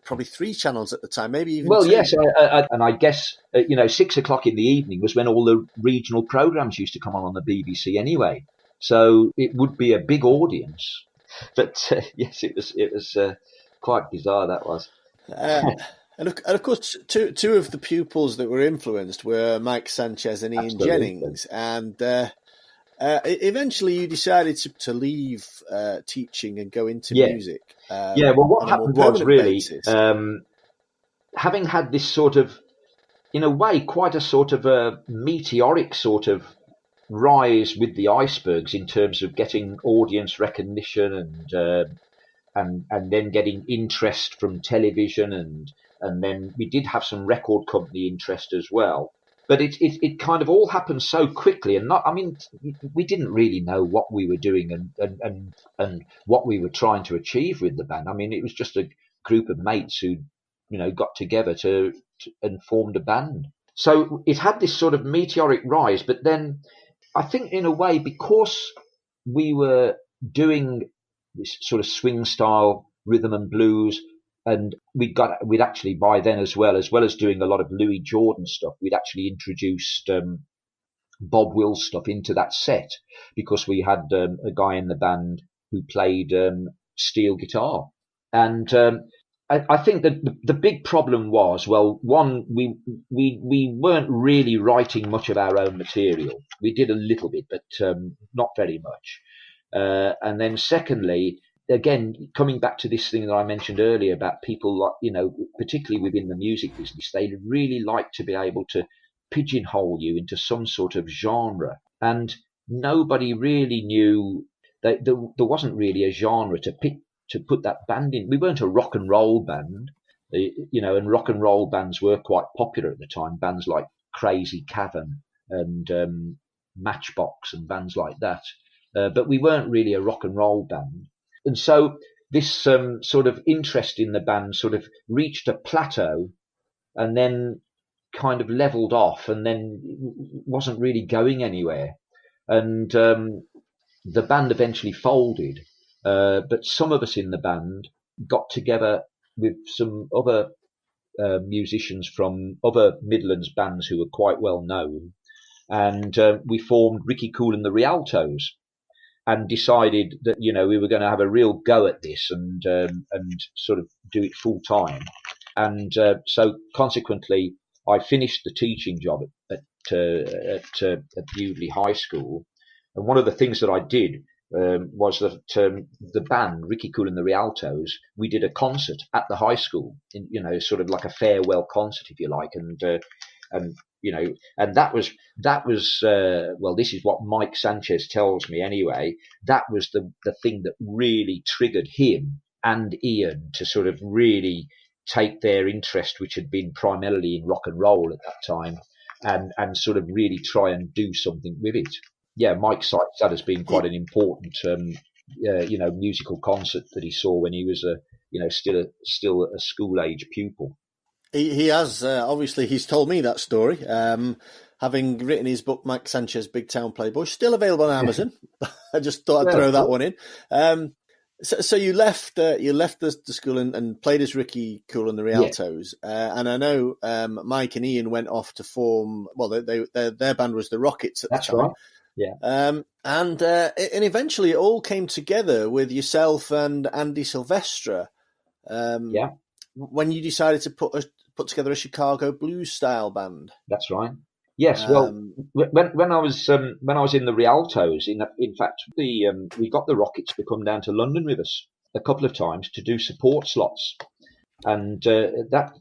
probably 3 channels at the time, maybe even 2? Yes, and I guess 6 o'clock in the evening was when all the regional programs used to come on the BBC anyway, so it would be a big audience. But yes, it was quite bizarre that was. And of course, two of the pupils that were influenced were Mike Sanchez and Ian Absolutely. Jennings. And eventually you decided to leave teaching and go into music. Well, what happened was really, having had this sort of, in a way, quite a sort of a meteoric sort of rise with the icebergs in terms of getting audience recognition and then getting interest from television and then we did have some record company interest as well. But it kind of all happened so quickly, and we didn't really know what we were doing and what we were trying to achieve with the band. I mean, it was just a group of mates who, got together and formed a band. So it had this sort of meteoric rise, but then I think in a way, because we were doing this sort of swing style rhythm and blues, and we'd actually by then as well as doing a lot of Louis Jordan stuff, we'd actually introduced Bob Wills stuff into that set, because we had a guy in the band who played steel guitar. And I think that the big problem was, well, one, we weren't really writing much of our own material. We did a little bit, but not very much. And then secondly, again, coming back to this thing that I mentioned earlier about people, like, particularly within the music business, they really like to be able to pigeonhole you into some sort of genre. And nobody really knew that there wasn't really a genre to put that band in. We weren't a rock and roll band, and rock and roll bands were quite popular at the time. Bands like Crazy Cavern and Matchbox and bands like that. But we weren't really a rock and roll band. And so this sort of interest in the band sort of reached a plateau and then kind of leveled off and then wasn't really going anywhere. And the band eventually folded. But some of us in the band got together with some other musicians from other Midlands bands who were quite well known. And we formed Ricky Cool and the Rialtos, and decided that, we were going to have a real go at this and sort of do it full time. And so consequently, I finished the teaching job at Bewdley High School. And one of the things that I did was that the band, Ricky Cool and the Rialtos, we did a concert at the high school, sort of like a farewell concert, if you like. And that was well, this is what Mike Sanchez tells me anyway. That was the thing that really triggered him and Ian to sort of really take their interest, which had been primarily in rock and roll at that time, and sort of really try and do something with it. Yeah, Mike cites that as being quite an important, musical concert that he saw when he was still a school age pupil. He has, obviously, he's told me that story, having written his book, Mike Sanchez, Big Town Playboy, still available on Amazon. I just thought I'd throw that one in. So you left the school and played as Ricky Cool and the Rialtos. Yeah. And I know Mike and Ian went off to form, well, their band was the Rockets at the time. Right. Yeah. And eventually it all came together with yourself and Andy Silvestre. When you decided to put together a Chicago blues style band. That's right. Yes. Well, when I was in the Rialtos, in fact, we got the Rockets to come down to London with us a couple of times to do support slots, and them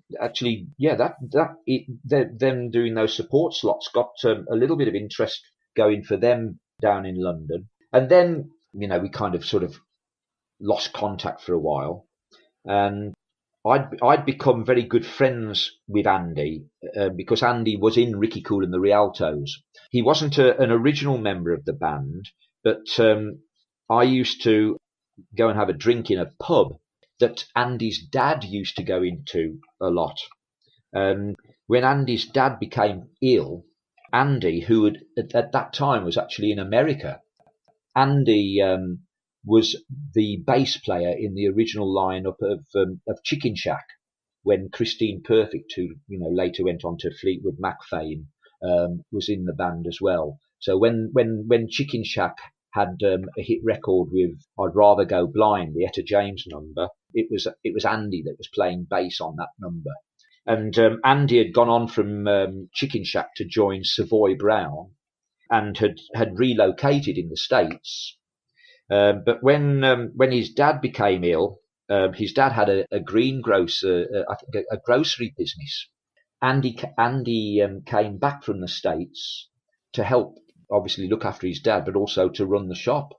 doing those support slots got a little bit of interest going for them down in London, and then we kind of sort of lost contact for a while, and I'd become very good friends with Andy because Andy was in Ricky Cool and the Rialtos. He wasn't an original member of the band, but I used to go and have a drink in a pub that Andy's dad used to go into a lot. When Andy's dad became ill, Andy, who at that time was actually in America, Andy was the bass player in the original lineup of Chicken Shack when Christine Perfect, who later went on to Fleetwood Mac fame, was in the band as well. So when Chicken Shack had a hit record with "I'd Rather Go Blind," the Etta James number, it was Andy that was playing bass on that number. And Andy had gone on from Chicken Shack to join Savoy Brown and had relocated in the States. But when his dad became ill, his dad had a greengrocer, I think a grocery business. Andy came back from the States to help, obviously, look after his dad, but also to run the shop.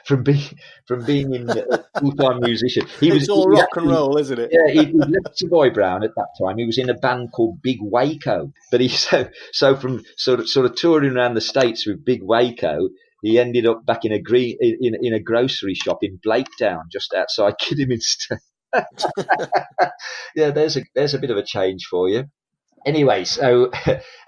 from being in a full-time musician, it's all rock and roll, isn't it? Yeah, he left Savoy Brown at that time. He was in a band called Big Waco, but he so from sort of touring around the States with Big Waco, he ended up back in a grocery shop in Blaketown, just outside Kidderminster. Yeah, there's a bit of a change for you. Anyway, so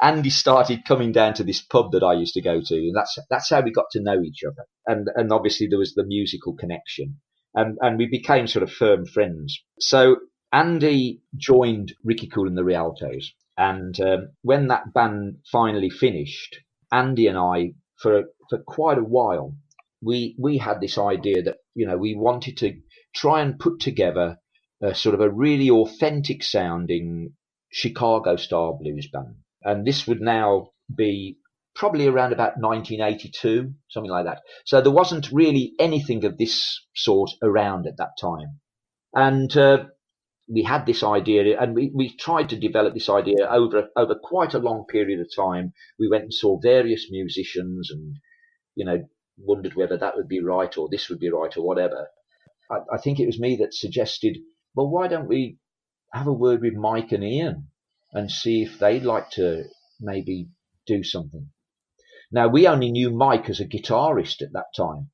Andy started coming down to this pub that I used to go to, and that's how we got to know each other. And obviously there was the musical connection, and we became sort of firm friends. So Andy joined Ricky Cool and the Rialtos, and when that band finally finished, Andy and I, for quite a while, we had this idea that, you know, we wanted to try and put together a sort of a really authentic sounding Chicago-style blues band. And this would now be probably around about 1982, something like that. So there wasn't really anything of this sort around at that time. And we had this idea, and we tried to develop this idea over quite a long period of time. We went and saw various musicians and, you know, wondered whether that would be right or this would be right or whatever. I think it was me that suggested, well, why don't we have a word with Mike and Ian and see if they'd like to maybe do something. Now, we only knew Mike as a guitarist at that time.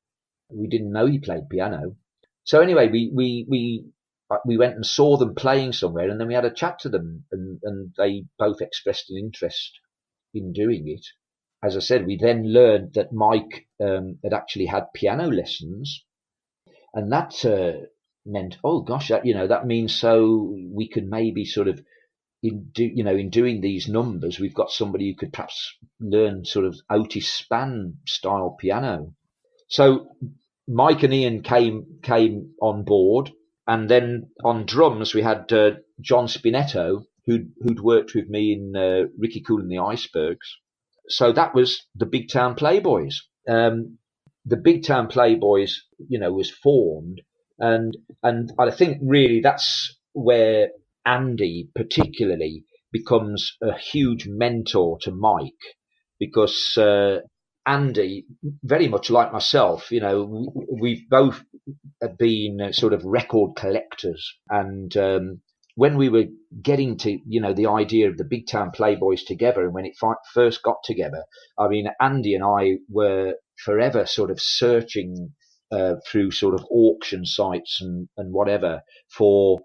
We didn't know he played piano. So anyway, we went and saw them playing somewhere, and then we had a chat to them, and they both expressed an interest in doing it. As I said, we then learned that Mike had actually had piano lessons, and that meant, oh gosh, that means so we could maybe sort of in doing these numbers, we've got somebody who could perhaps learn sort of Otis Spann style piano. So Mike and Ian came on board, and then on drums we had John Spinetto, who'd worked with me in Ricky Cool and the Icebergs. So that was the Big Town Playboys. The Big Town Playboys, was formed, and I think really that's where Andy particularly becomes a huge mentor to Mike, because Andy, very much like myself, we've both been sort of record collectors, and when we were getting to, the idea of the Big Town Playboys together, and when it first got together, I mean, Andy and I were forever sort of searching through sort of auction sites and whatever for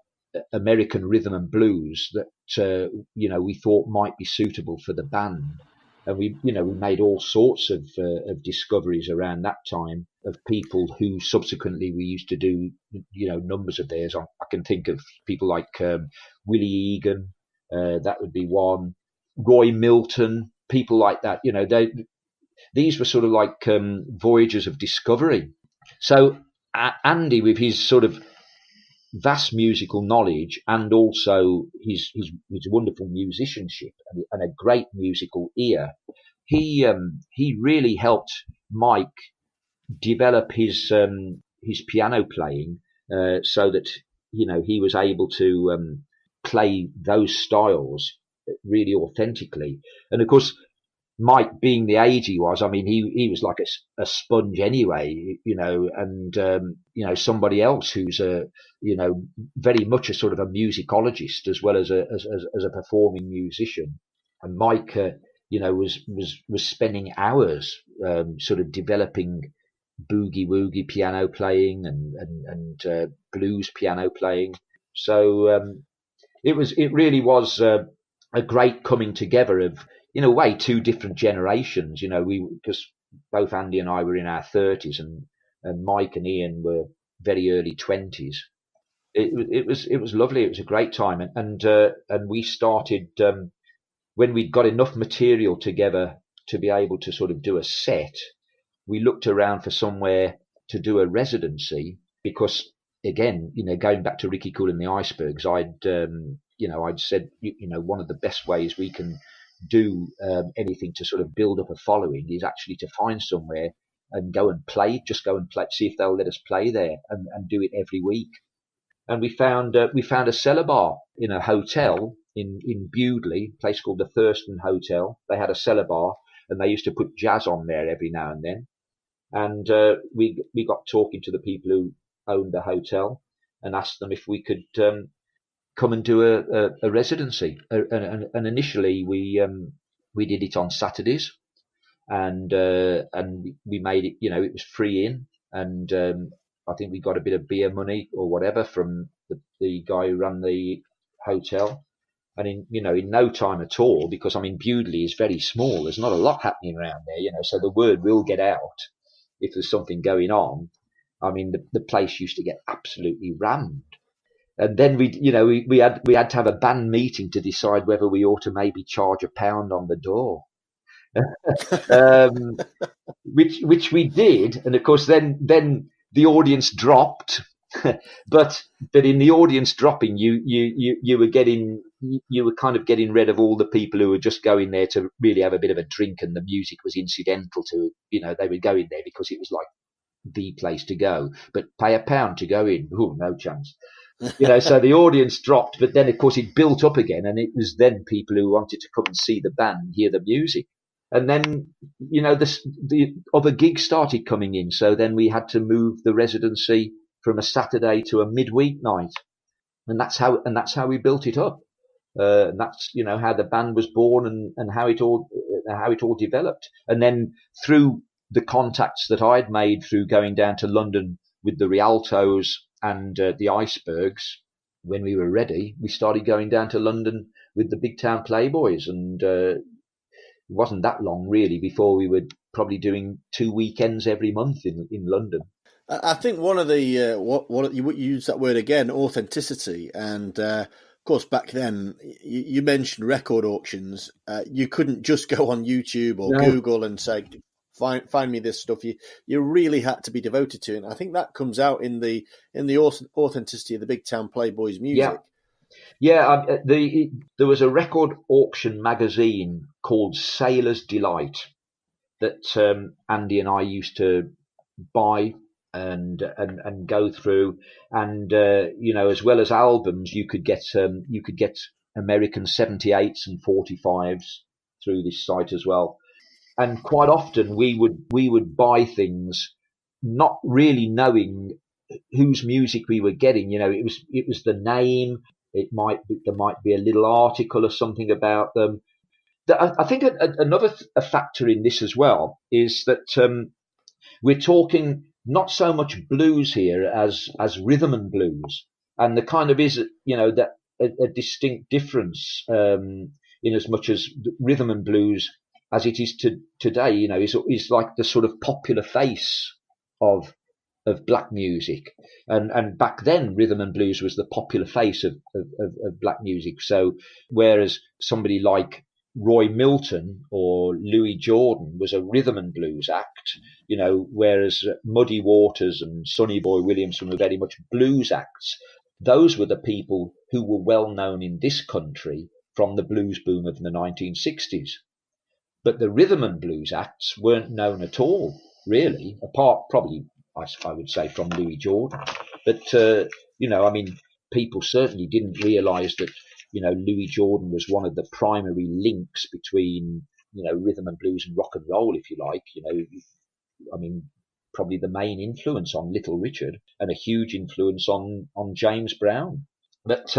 American rhythm and blues that, we thought might be suitable for the band. And we made all sorts of discoveries around that time of people who subsequently we used to do, numbers of theirs. I can think of people like Willie Egan, that would be one, Roy Milton, people like that. These were sort of like voyages of discovery. So Andy, with his sort of vast musical knowledge and also his wonderful musicianship and a great musical ear, he really helped Mike develop his piano playing so that he was able to play those styles really authentically. And of course, Mike, being the age he was, I mean, he was like a sponge anyway, and somebody else who's very much a sort of a musicologist as well as a performing musician. And Mike, was spending hours sort of developing boogie woogie piano playing and blues piano playing. So it really was a great coming together of, in a way, two different generations. Because both Andy and I were in our 30s, and Mike and Ian were very early 20s. It was lovely. It was a great time, and we started when we'd got enough material together to be able to sort of do a set. We looked around for somewhere to do a residency, because again, going back to Ricky Cool and the Icebergs, I'd said, one of the best ways we can do anything to sort of build up a following is actually to find somewhere and go and play, see if they'll let us play there and do it every week. And we found a cellar bar in a hotel in Bewdley, a place called the Thurston Hotel. They had a cellar bar, and they used to put jazz on there every now and then. And we got talking to the people who owned the hotel and asked them if we could come and do a residency. And initially we did it on Saturdays, and we made it. It was free in, and I think we got a bit of beer money or whatever from the guy who ran the hotel. And in no time at all, because Bewdley is very small. There's not a lot happening around there, so the word will get out if there's something going on. The place used to get absolutely rammed. And then we had to have a band meeting to decide whether we ought to maybe charge £1 on the door, which we did. And of course, then the audience dropped. but in the audience dropping, you were kind of getting rid of all the people who were just going there to really have a bit of a drink, and the music was incidental to, they were going there because it was like the place to go. But pay £1 to go in, no chance. So the audience dropped, but then of course it built up again, and it was then people who wanted to come and see the band, hear the music. And then, the other gigs started coming in. So then we had to move the residency from a Saturday to a midweek night. And that's how we built it up. And that's, how the band was born and how it all developed. And then through the contacts that I'd made through going down to London with the Rialtos and the Icebergs, when we were ready, we started going down to London with the Big Town Playboys. And it wasn't that long really before we were probably doing 2 weekends every month in London. I think one of the what you use that word again, authenticity, and of course back then you mentioned record auctions. You couldn't just go on YouTube or Google and say find me this stuff. You really had to be devoted to it. And I think that comes out in the authenticity of the Big Town Playboys music. Yeah. There was a record auction magazine called Sailor's Delight that Andy and I used to buy and go through, and as well as albums, you could get American 78s and 45s through this site as well. And quite often we would buy things not really knowing whose music we were getting. It was the name. There might be a little article or something about them. I think another factor in this as well is that we're talking not so much blues here as rhythm and blues, and there kind of is that a distinct difference in as much as rhythm and blues as it is today is like the sort of popular face of black music, and back then rhythm and blues was the popular face of black music. So whereas somebody like Roy Milton or Louis Jordan was a rhythm and blues act, whereas Muddy Waters and Sonny Boy Williamson were very much blues acts. Those were the people who were well known in this country from the blues boom of the 1960s. But the rhythm and blues acts weren't known at all, really, apart probably, I would say, from Louis Jordan. But, people certainly didn't realise that Louis Jordan was one of the primary links between, rhythm and blues and rock and roll, if you like. Probably the main influence on Little Richard and a huge influence on James Brown. But,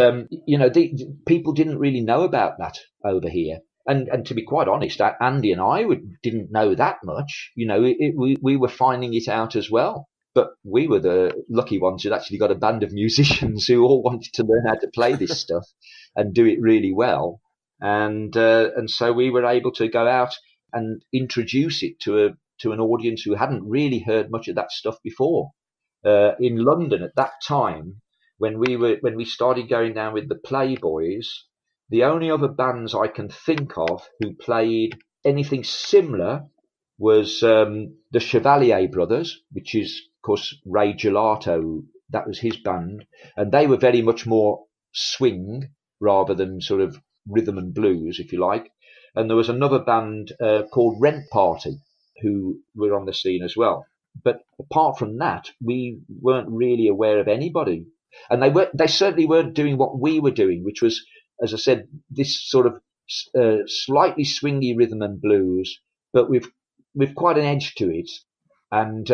people didn't really know about that over here. And to be quite honest, Andy and I didn't know that much. We were finding it out as well. But we were the lucky ones who'd actually got a band of musicians who all wanted to learn how to play this stuff and do it really well. And so we were able to go out and introduce it to an audience who hadn't really heard much of that stuff before. In London at that time, when we started going down with the Playboys, the only other bands I can think of who played anything similar was the Chevalier Brothers, which is, of course, Ray Gelato That was his band, and they were very much more swing rather than sort of rhythm and blues, if you like. And there was another band called Rent Party who were on the scene as well. But apart from that, we weren't really aware of anybody, and they certainly weren't doing what we were doing, which was, as I said, this sort of slightly swingy rhythm and blues, but with quite an edge to it. And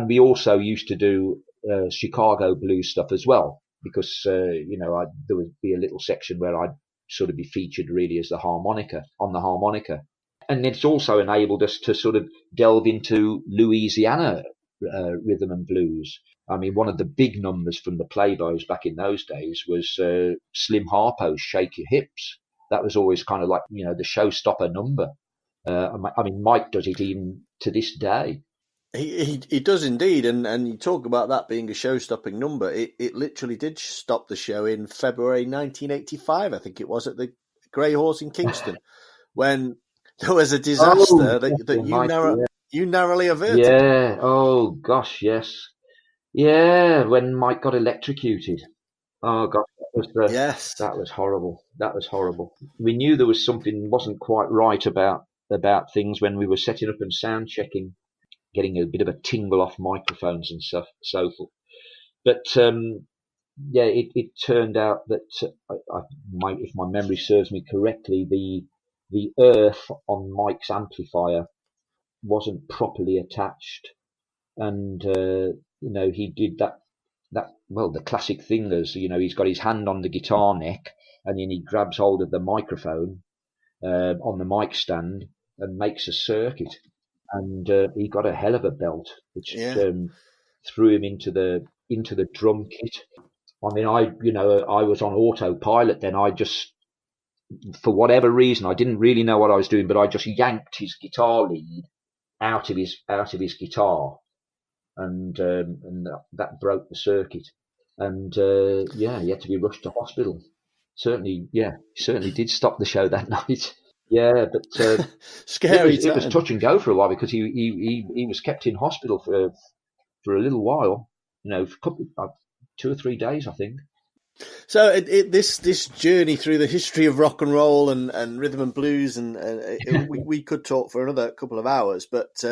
we also used to do Chicago blues stuff as well, because there would be a little section where I'd sort of be featured really as the harmonica. And it's also enabled us to sort of delve into Louisiana rhythm and blues. I mean, one of the big numbers from the Playboys back in those days was Slim Harpo's "Shake Your Hips." That was always kind of like, the showstopper number. I mean, Mike does it even to this day. He does indeed, and you talk about that being a show-stopping number. It literally did stop the show in February 1985, I think it was, at the Grey Horse in Kingston, when there was a disaster that you narrowly averted. Yeah. Oh gosh, yes. Yeah, when Mike got electrocuted. Oh gosh, that was horrible. That was horrible. We knew there was something wasn't quite right about things when we were setting up and sound checking, getting a bit of a tingle off microphones and so forth. But it turned out that if my memory serves me correctly, the earth on Mike's amplifier wasn't properly attached, and he did that. Well, the classic thing is, he's got his hand on the guitar neck, and then he grabs hold of the microphone on the mic stand and makes a circuit. And he got a hell of a belt, which threw him into the drum kit. I mean, I was on autopilot then. I just, for whatever reason, I didn't really know what I was doing, but I just yanked his guitar lead out of his guitar, and that broke the circuit. And he had to be rushed to hospital. Certainly did stop the show that night. Yeah, but scary. It was touch and go for a while, because he was kept in hospital for a little while. For 2 or 3 days, I think. So this journey through the history of rock and roll and rhythm and blues, and we could talk for another couple of hours, but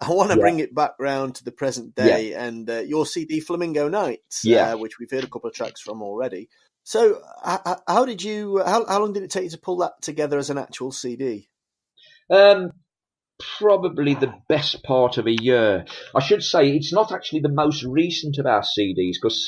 I want to bring it back round to the present day and your CD Flamingo Nights, which we've heard a couple of tracks from already. So how long did it take you to pull that together as an actual CD? Probably the best part of a year. I should say it's not actually the most recent of our CDs, because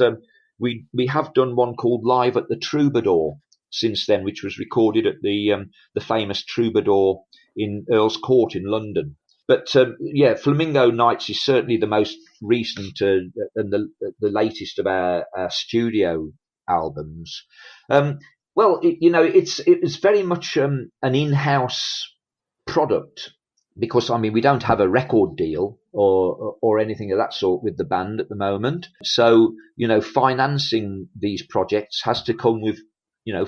we have done one called Live at the Troubadour since then, which was recorded at the famous Troubadour in Earl's Court in London. But Flamingo Nights is certainly the most recent and the latest of our studio albums. It's very much an in-house product, because we don't have a record deal or anything of that sort with the band at the moment. So financing these projects has to come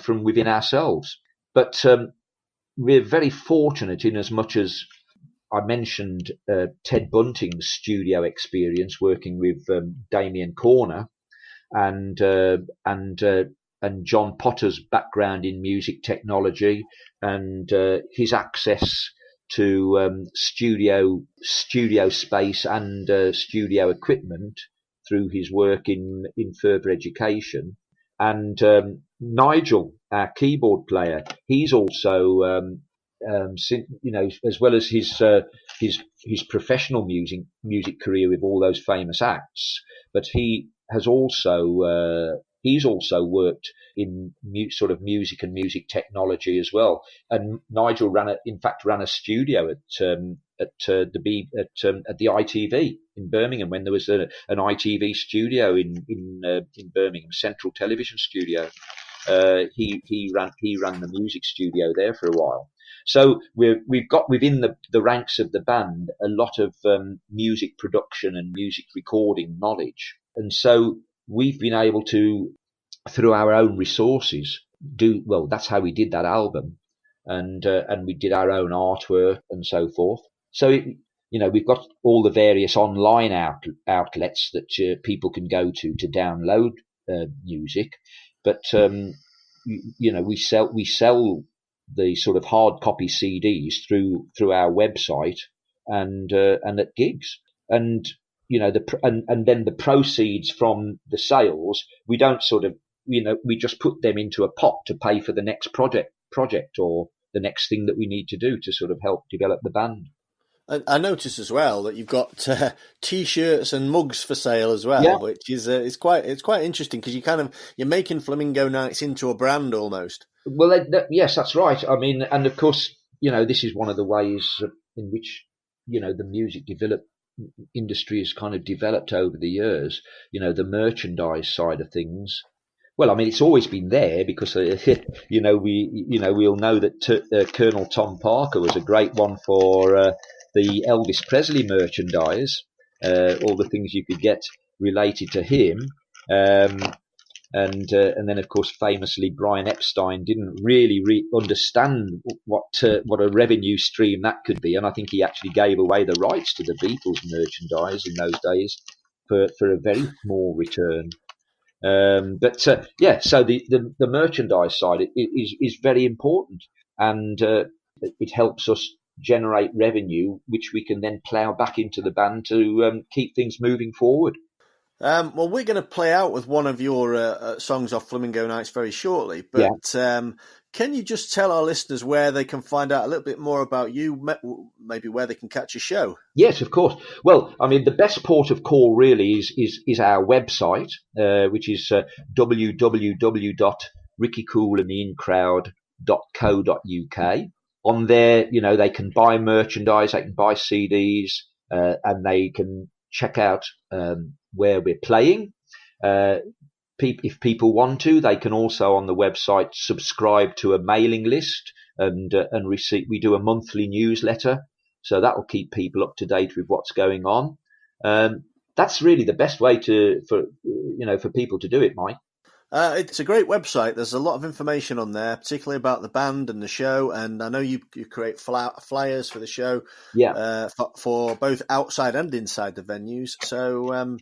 from within ourselves. But we're very fortunate in as much as I mentioned Ted Bunting's studio experience working with Damien Corner, and John Potter's background in music technology, and his access to studio space and studio equipment through his work in further education. And Nigel, our keyboard player, he's also as well as his professional music career with all those famous acts, but he's also worked in sort of music and music technology as well. And Nigel ran a studio at the ITV in Birmingham, when there was an ITV studio in Birmingham, Central Television Studio. He ran the music studio there for a while. So we've got within the ranks of the band a lot of music production and music recording knowledge, and so we've been able to, through our own resources, that's how we did that album, and we did our own artwork and so forth. So we've got all the various online outlets that people can go to download music, but we sell the sort of hard copy CDs through our website and at gigs, and and then the proceeds from the sales, we don't sort of we just put them into a pot to pay for the next project or the next thing that we need to do to sort of help develop the band. I noticed as well that you've got T-shirts and mugs for sale as well, Yeah. which is it's quite interesting because you're making Flamingo Nights into a brand almost. Well, yes, that's right. I mean, and of course, this is one of the ways in which the music industry has kind of developed over the years. The merchandise side of things. Well, I mean, it's always been there because we all know that Colonel Tom Parker was a great one for the Elvis Presley merchandise, all the things you could get related to him, and then of course famously Brian Epstein didn't really understand what a revenue stream that could be, and I think he actually gave away the rights to the Beatles merchandise in those days for a very small return. So the merchandise side is very important, and it helps us generate revenue, which we can then plough back into the band to keep things moving forward. Well, we're going to play out with one of your songs off Flamingo Nights very shortly, but can you just tell our listeners where they can find out a little bit more about you, maybe where they can catch a show? Yes, of course. Well, I mean, the best port of call really is our website, which is www.rickycoolandtheincrowd.co.uk. On there, they can buy merchandise, they can buy CDs, and they can check out where we're playing. If people want to, they can also on the website subscribe to a mailing list and receive. We do a monthly newsletter, so that will keep people up to date with what's going on. That's really the best way for people to do it, Mike. It's a great website. There's a lot of information on there, particularly about the band and the show. And I know you create flyers for the show, for both outside and inside the venues. So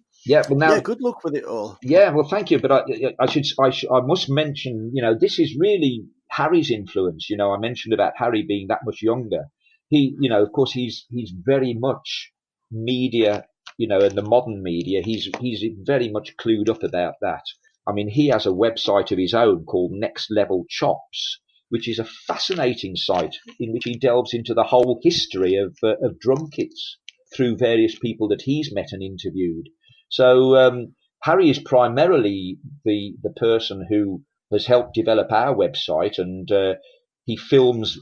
good luck with it all. Yeah, well, thank you. But I must mention, this is really Harry's influence. I mentioned about Harry being that much younger. He, of course, he's very much media, and the modern media. He's very much clued up about that. I mean, he has a website of his own called Next Level Chops, which is a fascinating site in which he delves into the whole history of drum kits through various people that he's met and interviewed. So Harry is primarily the person who has helped develop our website, and he films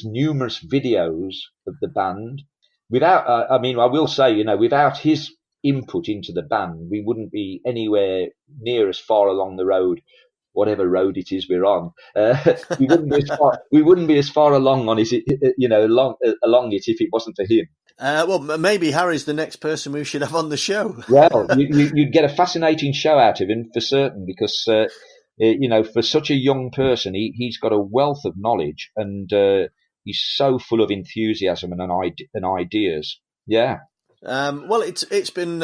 numerous videos of the band. I will say, without his input into the band, we wouldn't be anywhere near as far along the road, whatever road it is we're on. We wouldn't be as far along on it, along it if it wasn't for him. Well, maybe Harry's the next person we should have on the show. Well, you'd get a fascinating show out of him for certain, because for such a young person, he's got a wealth of knowledge, and he's so full of enthusiasm and ideas. Yeah. Well, it's been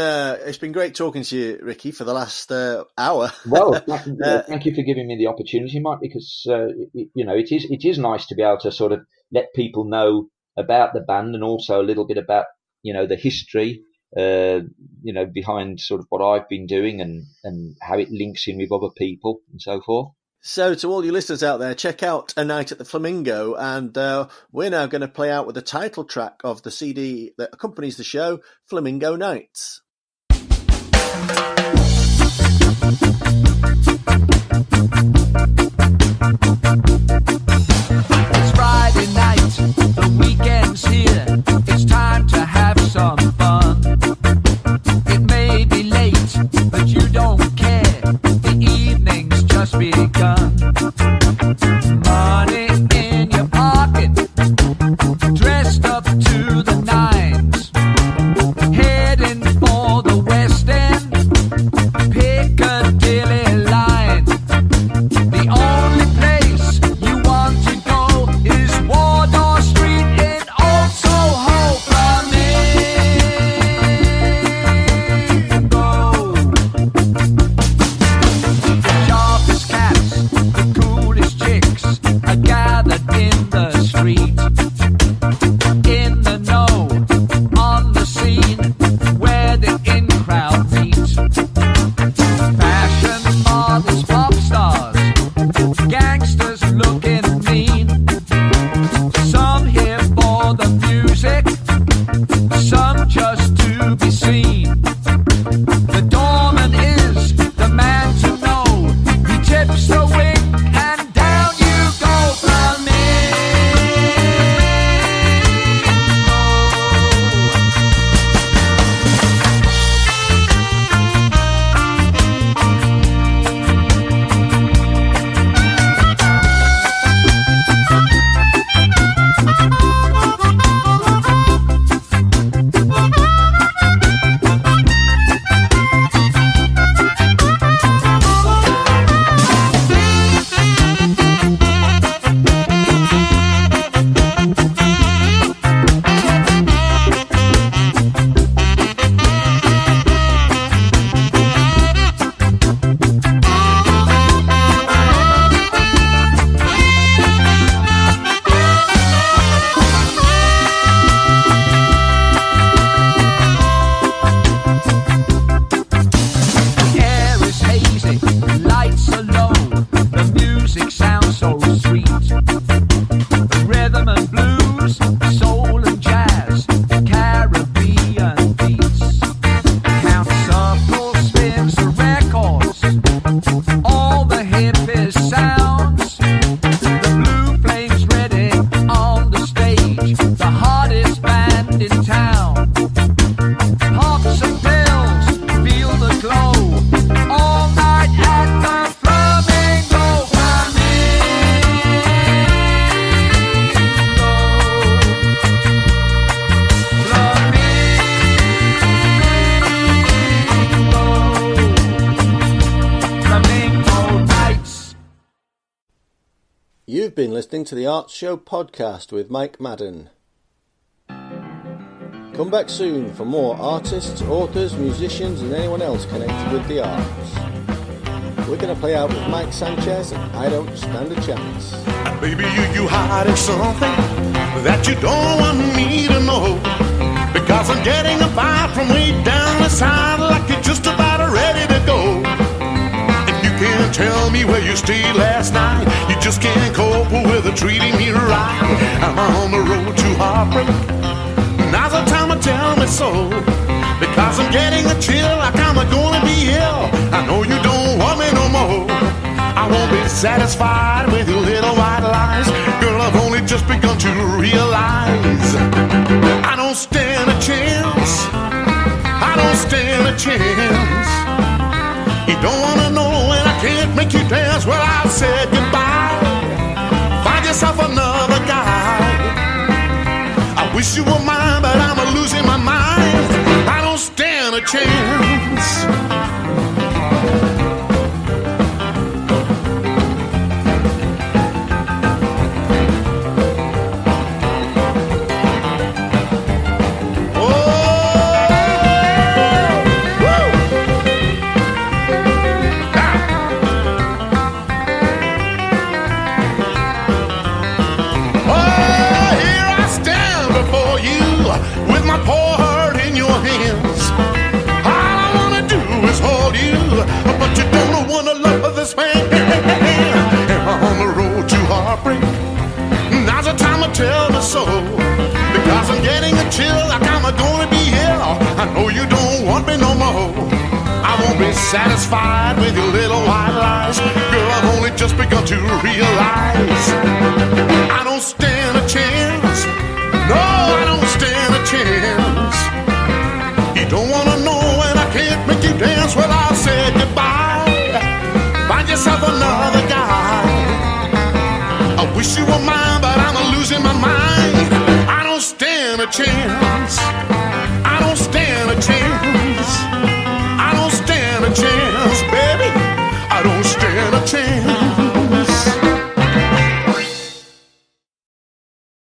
great talking to you, Ricky, for the last hour. Well, thank you for giving me the opportunity, Mike, because it is nice to be able to sort of let people know about the band, and also a little bit about the history behind sort of what I've been doing and how it links in with other people and so forth. So to all you listeners out there, check out A Night at the Flamingo, and we're now going to play out with the title track of the CD that accompanies the show, Flamingo Nights. It's Friday night, the weekend's here, it's time to have some fun. It may be late, but you don't care, the evening's just begun. Money in your pocket, dressed up to the nines, heading for Fashion models, pop stars, gangsters looking mean. Some here for the music, some just to be seen. The doorman is the man to know. He tips the wing and down you go, Flamingo. Lights are low, the music sounds so sweet. Rhythm and blues, soul and jazz, Caribbean beats. Count circles, spins the records, all the hippest sounds. The blue flames ready on the stage, the hottest band in town. Pops and pills, feel the glow, all night at the Flamingo, Flamingo nights. You've been listening to the Arts Show podcast with Mike Madden. Come back soon for more artists, authors, musicians and anyone else connected with the arts. We're going to play out with Mike Sanchez and I Don't Stand a Chance. Baby, you hiding something that you don't want me to know. Because I'm getting a vibe from way down the side, like you're just about ready to go. And you can't tell me where you stayed last night. You just can't cope with treating me right. I'm on the road to heartbreak. Now's the time to tell me so. Because I'm getting a chill, like I'm gonna be ill. I know you don't want me no more. I won't be satisfied with your little white lies. Girl, I've only just begun to realize I don't stand a chance. I don't stand a chance. You don't wanna know and I can't make you dance. Well, I said goodbye. Find yourself another guy. I wish you were mine, but I'm losing my mind. I don't stand a chance. Now's the time to tell me so. Because I'm getting a chill, like I'm gonna be here. I know you don't want me no more. I won't be satisfied with your little white lies. Girl, I've only just begun to realize I don't stand a chance. No, I don't stand a chance. You don't wanna know and I can't make you dance. Well, I'll say goodbye. Find yourself another guy. I wish you were mine, but I'm losing my mind. I don't stand a chance.